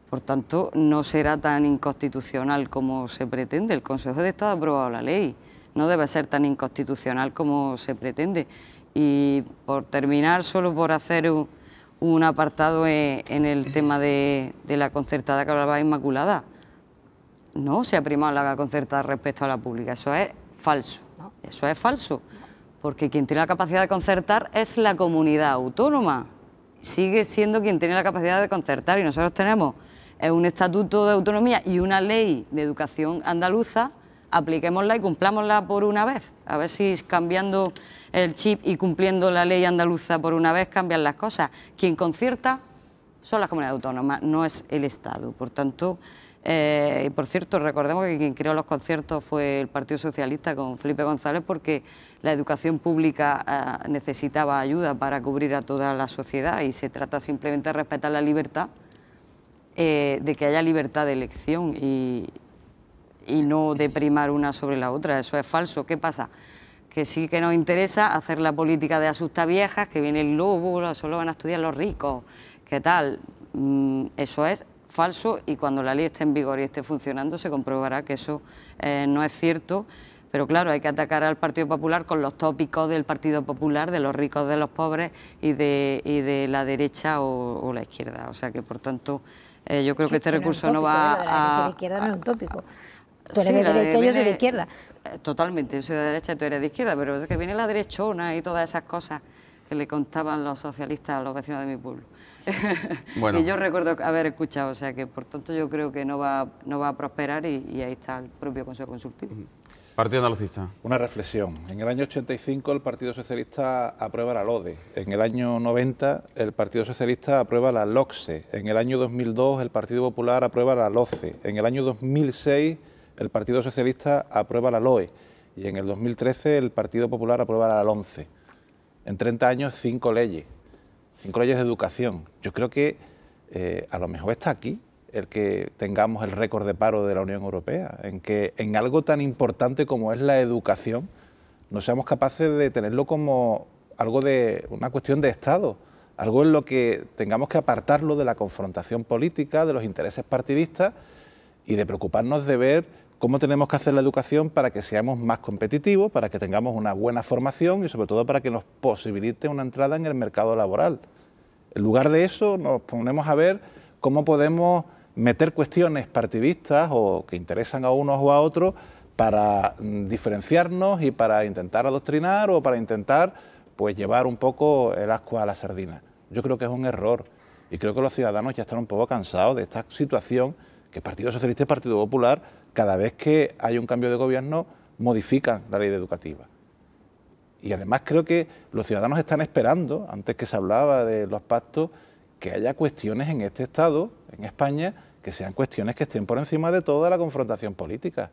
Por tanto, no será tan inconstitucional como se pretende. El Consejo de Estado ha aprobado la ley. No debe ser tan inconstitucional como se pretende. Y por terminar, solo por hacer un apartado en el tema de la concertada que hablaba Inmaculada. No se ha primado la concertada respecto a la pública. Eso es falso. Eso es falso. Porque quien tiene la capacidad de concertar es la comunidad autónoma. Sigue siendo quien tiene la capacidad de concertar y nosotros tenemos un estatuto de autonomía y una ley de educación andaluza. Apliquémosla y cumplámosla por una vez. A ver si cambiando el chip y cumpliendo la ley andaluza por una vez cambian las cosas. Quien concierta son las comunidades autónomas, no es el Estado. Por tanto, y por cierto, recordemos que quien creó los conciertos fue el Partido Socialista con Felipe González, porque la educación pública necesitaba ayuda para cubrir a toda la sociedad y se trata simplemente de respetar la libertad, de que haya libertad de elección y no de primar una sobre la otra. Eso es falso. ¿Qué pasa? Que sí que nos interesa hacer la política de asustaviejas, que viene el lobo, solo van a estudiar los ricos, ¿qué tal? Eso es falso y cuando la ley esté en vigor y esté funcionando se comprobará que eso no es cierto. Pero claro, hay que atacar al Partido Popular con los tópicos del Partido Popular, de los ricos, de los pobres y de la derecha o la izquierda. O sea que, por tanto, yo creo que este recurso no va a... La derecha y la izquierda no es un tópico. Tú eres de derecha y yo soy de izquierda. Totalmente, yo soy de derecha y tú eres de izquierda, pero es que viene la derechona y todas esas cosas que le contaban los socialistas a los vecinos de mi pueblo. Bueno. Y yo recuerdo haber escuchado, o sea que por tanto yo creo que no va a prosperar y ahí está el propio Consejo Consultivo. Partido Andalucista. Una reflexión. En el año 85 el Partido Socialista aprueba la LODE. En el año 90 el Partido Socialista aprueba la LOCSE. En el año 2002 el Partido Popular aprueba la LOCE. En el año 2006 el Partido Socialista aprueba la LOE. Y en el 2013 el Partido Popular aprueba la LOMCE. En 30 años 5 leyes. 5 leyes de educación. Yo creo que a lo mejor está aquí el que tengamos el récord de paro de la Unión Europea, en que en algo tan importante como es la educación no seamos capaces de tenerlo como algo de una cuestión de Estado, algo en lo que tengamos que apartarlo de la confrontación política, de los intereses partidistas y de preocuparnos de ver cómo tenemos que hacer la educación para que seamos más competitivos, para que tengamos una buena formación y sobre todo para que nos posibilite una entrada en el mercado laboral. En lugar de eso nos ponemos a ver cómo podemos meter cuestiones partidistas o que interesan a unos o a otros para diferenciarnos y para intentar adoctrinar o para intentar pues llevar un poco el ascua a la sardina. Yo creo que es un error y creo que los ciudadanos ya están un poco cansados de esta situación que Partido Socialista y Partido Popular, cada vez que hay un cambio de gobierno, modifican la ley educativa. Y además creo que los ciudadanos están esperando, antes que se hablaba de los pactos, que haya cuestiones en este Estado, en España, que sean cuestiones que estén por encima de toda la confrontación política.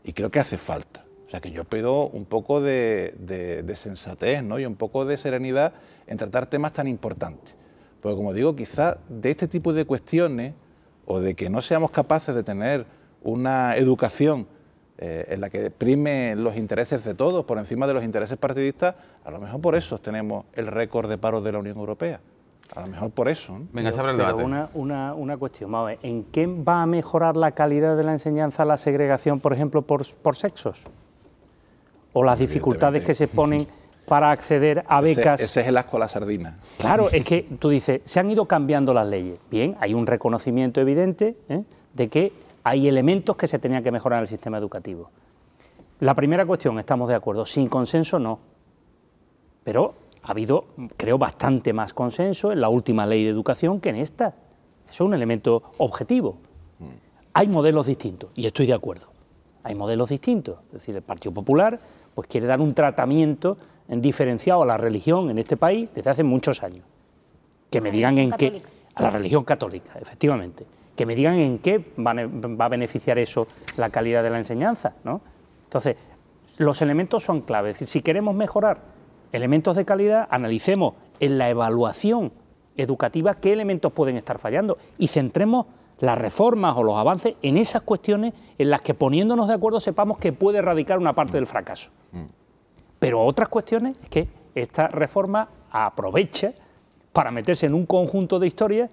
Y creo que hace falta. O sea, que yo pido un poco de sensatez, ¿no? Y un poco de serenidad en tratar temas tan importantes. Porque como digo, quizás de este tipo de cuestiones, o de que no seamos capaces de tener una educación en la que prime los intereses de todos por encima de los intereses partidistas, a lo mejor por eso tenemos el récord de paros de la Unión Europea. A lo mejor por eso, ¿no? Venga, se abre el debate. Una cuestión, vamos a ver, ¿en qué va a mejorar la calidad de la enseñanza la segregación, por ejemplo, por sexos? O las dificultades que se ponen para acceder a becas. Ese es el asco a la sardina. Claro, es que tú dices, se han ido cambiando las leyes. Bien, hay un reconocimiento evidente de que hay elementos que se tenían que mejorar en el sistema educativo. La primera cuestión, estamos de acuerdo, sin consenso no. Pero ha habido, creo, bastante más consenso en la última ley de educación que en esta. Eso es un elemento objetivo. Hay modelos distintos, y estoy de acuerdo. Hay modelos distintos. Es decir, el Partido Popular pues quiere dar un tratamiento diferenciado a la religión en este país desde hace muchos años. Que me digan en qué... A la religión católica, efectivamente. Que me digan en qué va a beneficiar eso la calidad de la enseñanza, ¿no? Entonces, los elementos son claves. Es decir, si queremos mejorar elementos de calidad, analicemos en la evaluación educativa qué elementos pueden estar fallando y centremos las reformas o los avances en esas cuestiones en las que, poniéndonos de acuerdo, sepamos que puede erradicar una parte del fracaso. Pero otras cuestiones es que esta reforma aprovecha para meterse en un conjunto de historias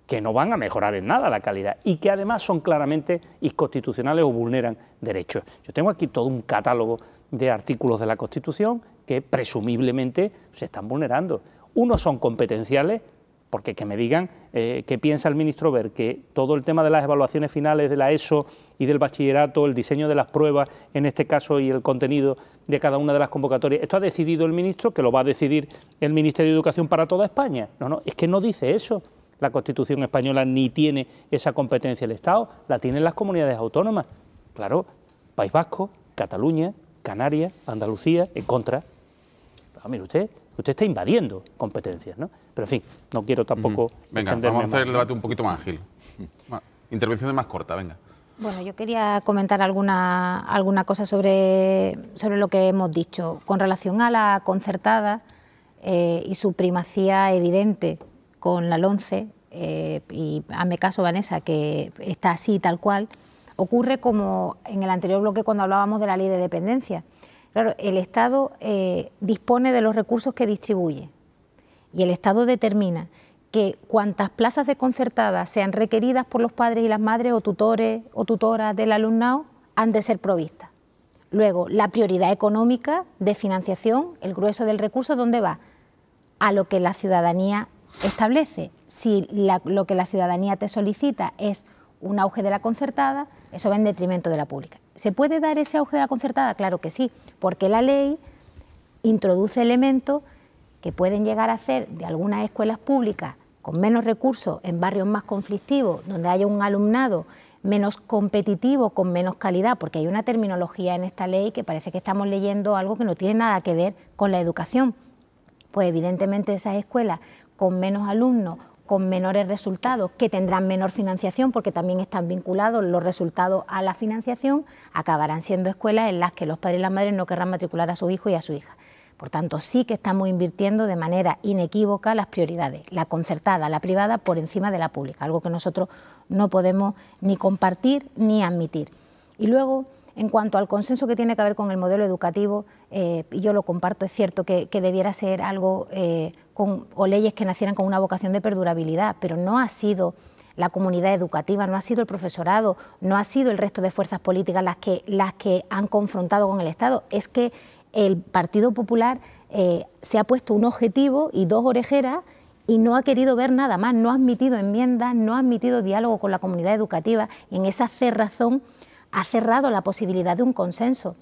que no van a mejorar en nada la calidad y que además son claramente inconstitucionales o vulneran derechos. Yo tengo aquí todo un catálogo de artículos de la Constitución que presumiblemente se están vulnerando. Unos son competenciales, porque que me digan qué piensa el ministro Wert, que todo el tema de las evaluaciones finales de la ESO y del bachillerato, el diseño de las pruebas en este caso y el contenido de cada una de las convocatorias, esto ha decidido el ministro, que lo va a decidir el Ministerio de Educación para toda España. No, es que no dice eso. La Constitución española ni tiene esa competencia el Estado, la tienen las comunidades autónomas. Claro, País Vasco, Cataluña, Canarias, Andalucía, en contra. Pero, mire usted está invadiendo competencias, ¿no? Pero en fin, no quiero tampoco... Venga, vamos a hacer el debate un poquito más ágil. Intervención más corta, venga. Bueno, yo quería comentar alguna cosa sobre lo que hemos dicho. Con relación a la concertada y su primacía evidente con la LOMCE, y hazme caso, Vanessa, que está así tal cual, ocurre como en el anterior bloque cuando hablábamos de la ley de dependencia. Claro, el Estado dispone de los recursos que distribuye y el Estado determina que cuantas plazas de concertada sean requeridas por los padres y las madres o tutores o tutoras del alumnado han de ser provistas. Luego, la prioridad económica de financiación, el grueso del recurso, ¿dónde va? A lo que la ciudadanía establece. Si lo que la ciudadanía te solicita es un auge de la concertada, eso va en detrimento de la pública. ¿Se puede dar ese auge de la concertada? Claro que sí, porque la ley introduce elementos que pueden llegar a hacer de algunas escuelas públicas con menos recursos, en barrios más conflictivos, donde haya un alumnado menos competitivo, con menos calidad, porque hay una terminología en esta ley que parece que estamos leyendo algo que no tiene nada que ver con la educación. Pues evidentemente esas escuelas con menos alumnos, con menores resultados, que tendrán menor financiación, porque también están vinculados los resultados a la financiación, acabarán siendo escuelas en las que los padres y las madres no querrán matricular a su hijo y a su hija. Por tanto, sí que estamos invirtiendo de manera inequívoca las prioridades, la concertada, la privada, por encima de la pública, algo que nosotros no podemos ni compartir ni admitir. Y luego, en cuanto al consenso que tiene que ver con el modelo educativo, y yo lo comparto, es cierto que debiera ser algo o leyes que nacieran con una vocación de perdurabilidad, pero no ha sido la comunidad educativa, no ha sido el profesorado, no ha sido el resto de fuerzas políticas las que han confrontado con el Estado. Es que el Partido Popular se ha puesto un objetivo y dos orejeras y no ha querido ver nada más, no ha admitido enmiendas, no ha admitido diálogo con la comunidad educativa, y en esa cerrazón ha cerrado la posibilidad de un consenso.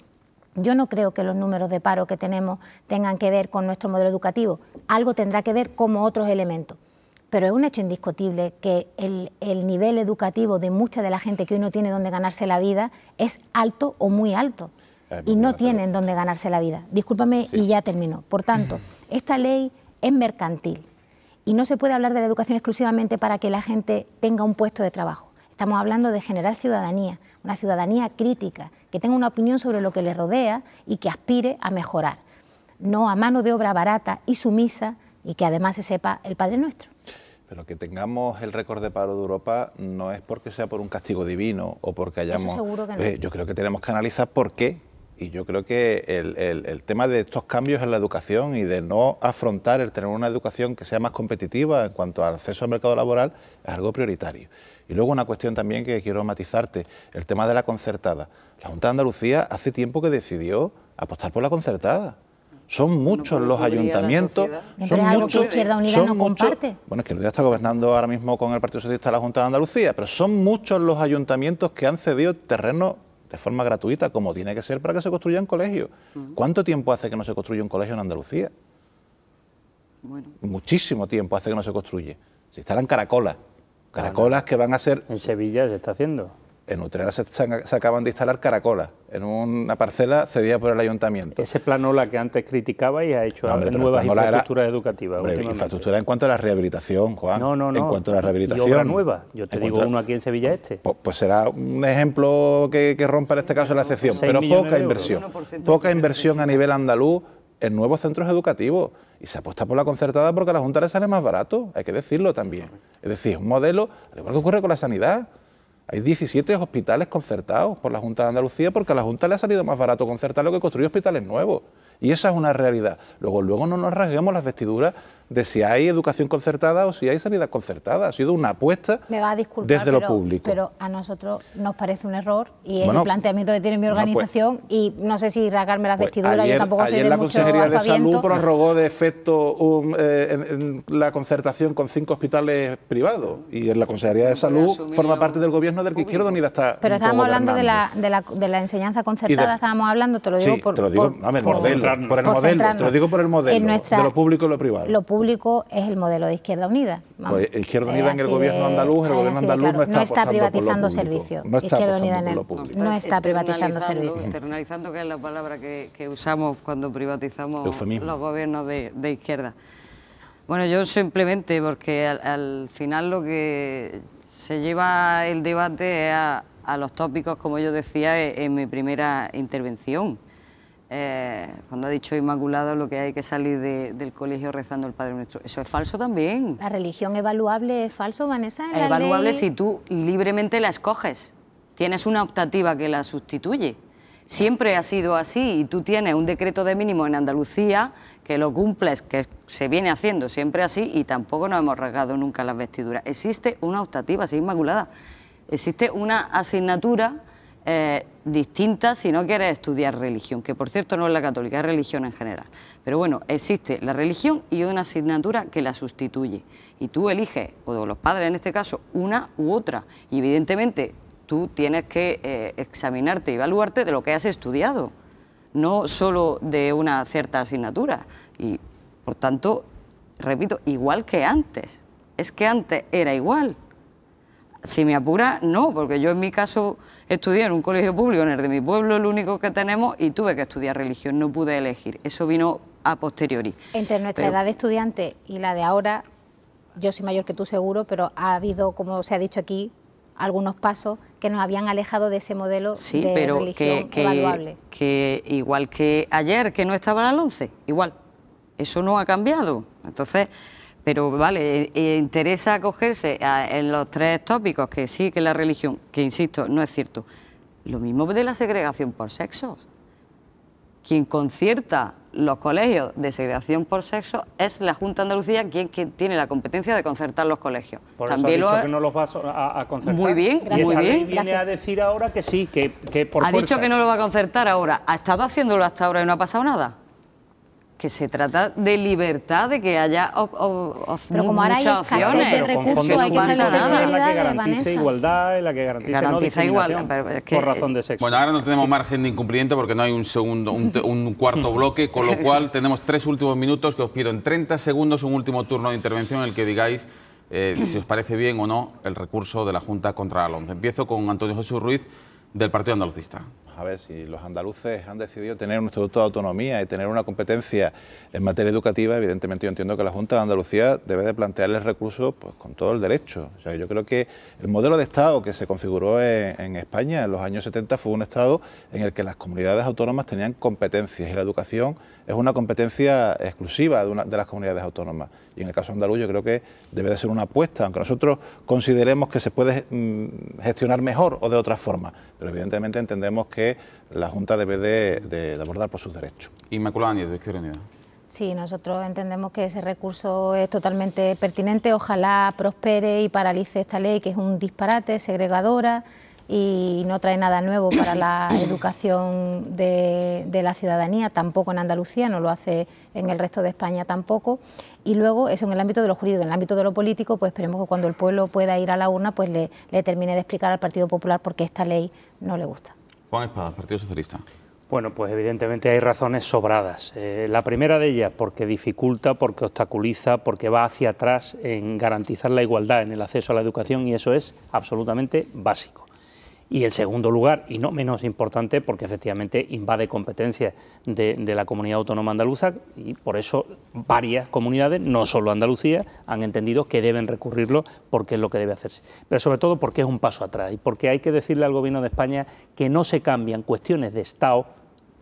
Yo no creo que los números de paro que tenemos tengan que ver con nuestro modelo educativo, algo tendrá que ver como otros elementos. Pero es un hecho indiscutible que el nivel educativo de mucha de la gente que hoy no tiene dónde ganarse la vida es alto o muy alto, y no tienen dónde ganarse la vida. Discúlpame, y ya termino. Por tanto, esta ley es mercantil y no se puede hablar de la educación exclusivamente para que la gente tenga un puesto de trabajo. Estamos hablando de generar ciudadanía, una ciudadanía crítica, que tenga una opinión sobre lo que le rodea y que aspire a mejorar, no a mano de obra barata y sumisa, y que además se sepa el Padre Nuestro. Pero que tengamos el récord de paro de Europa no es porque sea por un castigo divino o porque hayamos... Eso seguro que no. Yo creo que tenemos que analizar por qué, y yo creo que el tema de estos cambios en la educación y de no afrontar el tener una educación que sea más competitiva en cuanto al acceso al mercado laboral es algo prioritario. Y luego una cuestión también que quiero matizarte, el tema de la concertada. La Junta de Andalucía hace tiempo que decidió apostar por la concertada. Son muchos los ayuntamientos, son muchos, Izquierda Unida no comparte. Bueno, Izquierda Unida está gobernando ahora mismo con el Partido Socialista de la Junta de Andalucía, pero son muchos los ayuntamientos que han cedido terrenos de forma gratuita, como tiene que ser para que se construyan colegios. ¿Cuánto tiempo hace que no se construye un colegio en Andalucía? Bueno. Muchísimo tiempo hace que no se construye. Se instalan caracolas, caracolas que van a ser... En Sevilla se está haciendo. En Utrera se acaban de instalar caracolas en una parcela cedida por el ayuntamiento. Ese Planola que antes criticaba y ha hecho nuevas infraestructuras educativas. Infraestructura en cuanto a la rehabilitación, Juan. No. En cuanto a la rehabilitación. Y obra nueva. Yo te digo uno aquí en Sevilla Este. Pues será un ejemplo que rompa en este caso la excepción, pero poca inversión. Poca inversión a nivel andaluz en nuevos centros educativos. Y se apuesta por la concertada porque a la Junta le sale más barato, hay que decirlo también. Es decir, un modelo, al igual que ocurre con la sanidad. Hay 17 hospitales concertados por la Junta de Andalucía porque a la Junta le ha salido más barato concertar lo que construir hospitales nuevos. Y esa es una realidad. Luego no nos rasguemos las vestiduras de si hay educación concertada o si hay sanidad concertada. Ha sido una apuesta desde lo público. Pero a nosotros nos parece un error y es el planteamiento que tiene mi organización y no sé si rasgarme las vestiduras, yo tampoco soy de mucho la Consejería de aspaviento. Salud prorrogó de efecto en la concertación con 5 hospitales privados y en la Consejería de Salud forma parte del gobierno del que Izquierda Unida está. Pero estábamos hablando de la enseñanza concertada, estábamos hablando, te lo digo por el modelo. Te lo digo por el modelo de lo público y lo privado. Lo público es el modelo de Izquierda Unida. Pues Izquierda Unida en el gobierno andaluz, el gobierno andaluz no está privatizando servicios. Izquierda Unida no está privatizando servicios. Externalizando, que es la palabra que usamos cuando privatizamos los gobiernos de izquierda. Bueno, yo simplemente, porque al final lo que se lleva el debate es a los tópicos, como yo decía en mi primera intervención. Cuando ha dicho Inmaculada lo que hay que salir del colegio rezando el Padre Nuestro. Eso es falso también. ¿La religión evaluable es falso, Vanessa? Es evaluable si tú libremente la escoges. Tienes una optativa que la sustituye. Siempre ha sido así y tú tienes un decreto de mínimo en Andalucía que lo cumples, que se viene haciendo siempre así y tampoco nos hemos rasgado nunca las vestiduras. Existe una optativa, sí, Inmaculada. Existe una asignatura distinta si no quieres estudiar religión, que por cierto no es la católica, es religión en general. Pero bueno, existe la religión y una asignatura que la sustituye. Y tú eliges, o los padres en este caso, una u otra. Y evidentemente tú tienes que examinarte y evaluarte de lo que has estudiado, no solo de una cierta asignatura. Y por tanto, repito, igual que antes. Es que antes era igual. Si me apura, no, porque yo en mi caso estudié en un colegio público, en el de mi pueblo, el único que tenemos, y tuve que estudiar religión, no pude elegir. Eso vino a posteriori. Entre nuestra edad de estudiante y la de ahora, yo soy mayor que tú seguro, pero ha habido, como se ha dicho aquí, algunos pasos que nos habían alejado de ese modelo de pero religión evaluable. Que igual que ayer que no estaba la LONCE, igual, eso no ha cambiado. Entonces, pero vale, interesa acogerse en los 3 tópicos, que sí, que la religión, que insisto, no es cierto. Lo mismo de la segregación por sexos. Quien concierta los colegios de segregación por sexo es la Junta de Andalucía, quien tiene la competencia de concertar los colegios. Por eso también ha dicho que no los va a concertar. Muy bien, y muy bien. Viene a decir ahora que sí, que por fuerza. Ha dicho que no lo va a concertar ahora. ¿Ha estado haciéndolo hasta ahora y no ha pasado nada? Que se trata de libertad, de que haya pero como ahora hay escasez de recursos, hay que nada. La que garantice Vanessa. Igualdad, la que garantiza igualdad, pero es que, por razón de sexo. Bueno, ahora no tenemos margen de incumplimiento porque no hay un cuarto bloque, con lo cual tenemos 3 últimos minutos que os pido en 30 segundos un último turno de intervención en el que digáis si os parece bien o no el recurso de la Junta contra la LONCE. Empiezo con Antonio Jesús Ruiz, del Partido Andalucista. A ver, si los andaluces han decidido tener un estatuto de autonomía y tener una competencia en materia educativa, evidentemente yo entiendo que la Junta de Andalucía debe de plantearles recursos pues, con todo el derecho. O sea, yo creo que el modelo de Estado que se configuró en España en los años 70 fue un Estado en el que las comunidades autónomas tenían competencias y la educación es una competencia exclusiva de las comunidades autónomas. Y en el caso andaluz yo creo que debe de ser una apuesta, aunque nosotros consideremos que se puede gestionar mejor o de otra forma, pero evidentemente entendemos que la Junta debe de abordar por sus derechos. Inmaculada Nieto, de Izquierda Unida. Sí, nosotros entendemos que ese recurso es totalmente pertinente, ojalá prospere y paralice esta ley, que es un disparate, segregadora, y no trae nada nuevo para la educación de la ciudadanía, tampoco en Andalucía, no lo hace en el resto de España tampoco. Y luego, eso en el ámbito de lo jurídico, en el ámbito de lo político, pues esperemos que cuando el pueblo pueda ir a la urna, pues le termine de explicar al Partido Popular por qué esta ley no le gusta. Juan Espadas, Partido Socialista. Bueno, pues evidentemente hay razones sobradas. La primera de ellas porque dificulta, porque obstaculiza, porque va hacia atrás en garantizar la igualdad en el acceso a la educación, y eso es absolutamente básico. Y en segundo lugar, y no menos importante, porque efectivamente invade competencias de la comunidad autónoma andaluza, y por eso varias comunidades, no solo Andalucía, han entendido que deben recurrirlo porque es lo que debe hacerse. Pero sobre todo porque es un paso atrás y porque hay que decirle al Gobierno de España que no se cambian cuestiones de Estado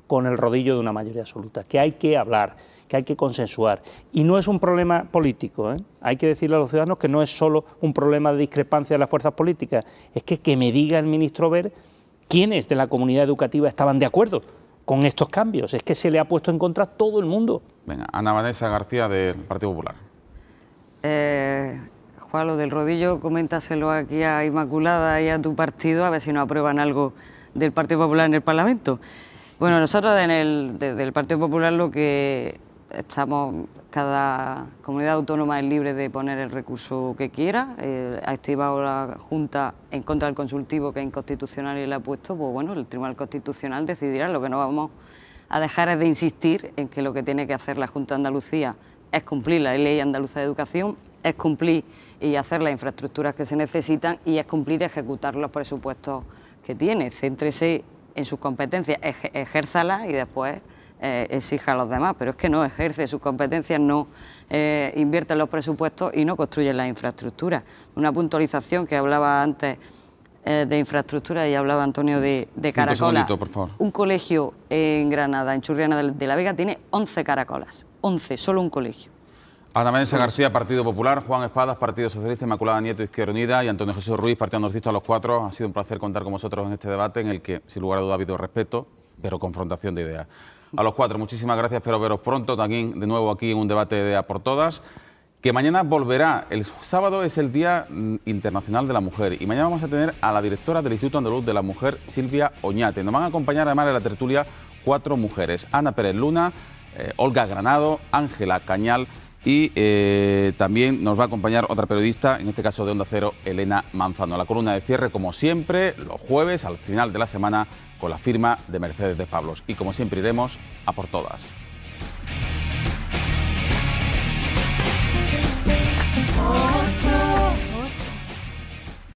con el rodillo de una mayoría absoluta, que hay que hablar, que hay que consensuar. Y no es un problema político, ¿eh? Hay que decirle a los ciudadanos que no es solo un problema de discrepancia de las fuerzas políticas, es que me diga el ministro Wert quiénes de la comunidad educativa estaban de acuerdo con estos cambios. Es que se le ha puesto en contra todo el mundo. Venga, Ana Vanessa García, del Partido Popular. Juan, lo del rodillo, coméntaselo aquí a Inmaculada y a tu partido, a ver si no aprueban algo del Partido Popular en el Parlamento. Bueno, nosotros desde el Partido Popular lo que estamos, cada comunidad autónoma es libre de poner el recurso que quiera. Ha activado la Junta en contra del consultivo, que es inconstitucional, y le ha puesto, pues bueno, el Tribunal Constitucional decidirá. Lo que no vamos a dejar es de insistir en que lo que tiene que hacer la Junta de Andalucía es cumplir la Ley Andaluza de Educación, es cumplir y hacer las infraestructuras que se necesitan, y es cumplir y ejecutar los presupuestos que tiene. Céntrese en sus competencias, ejérzalas y después exija a los demás, pero es que no ejerce sus competencias, no invierte en los presupuestos y no construye las infraestructuras. Una puntualización que hablaba antes de infraestructura y hablaba Antonio de caracolas. Por favor. Un colegio en Granada, en Churriana de la Vega, tiene 11 caracolas, 11, solo un colegio. Ana Vanessa García, Partido Popular, Juan Espadas, Partido Socialista, Inmaculada Nieto, Izquierda Unida, y Antonio Jesús Ruiz, Partido Andalucista, a los 4. Ha sido un placer contar con vosotros en este debate en el que, sin lugar a duda, ha habido respeto, pero confrontación de ideas. A los 4, muchísimas gracias, espero veros pronto, también de nuevo aquí en un debate de A por Todas, que mañana volverá. El sábado es el Día Internacional de la Mujer y mañana vamos a tener a la directora del Instituto Andaluz de la Mujer, Silvia Oñate. Nos van a acompañar además en la tertulia 4 mujeres, Ana Pérez Luna, Olga Granado, Ángela Cañal, y también nos va a acompañar otra periodista, en este caso de Onda Cero, Elena Manzano. La columna de cierre, como siempre, los jueves, al final de la semana, con la firma de Mercedes de Pablos. Y como siempre iremos a por todas. Oh.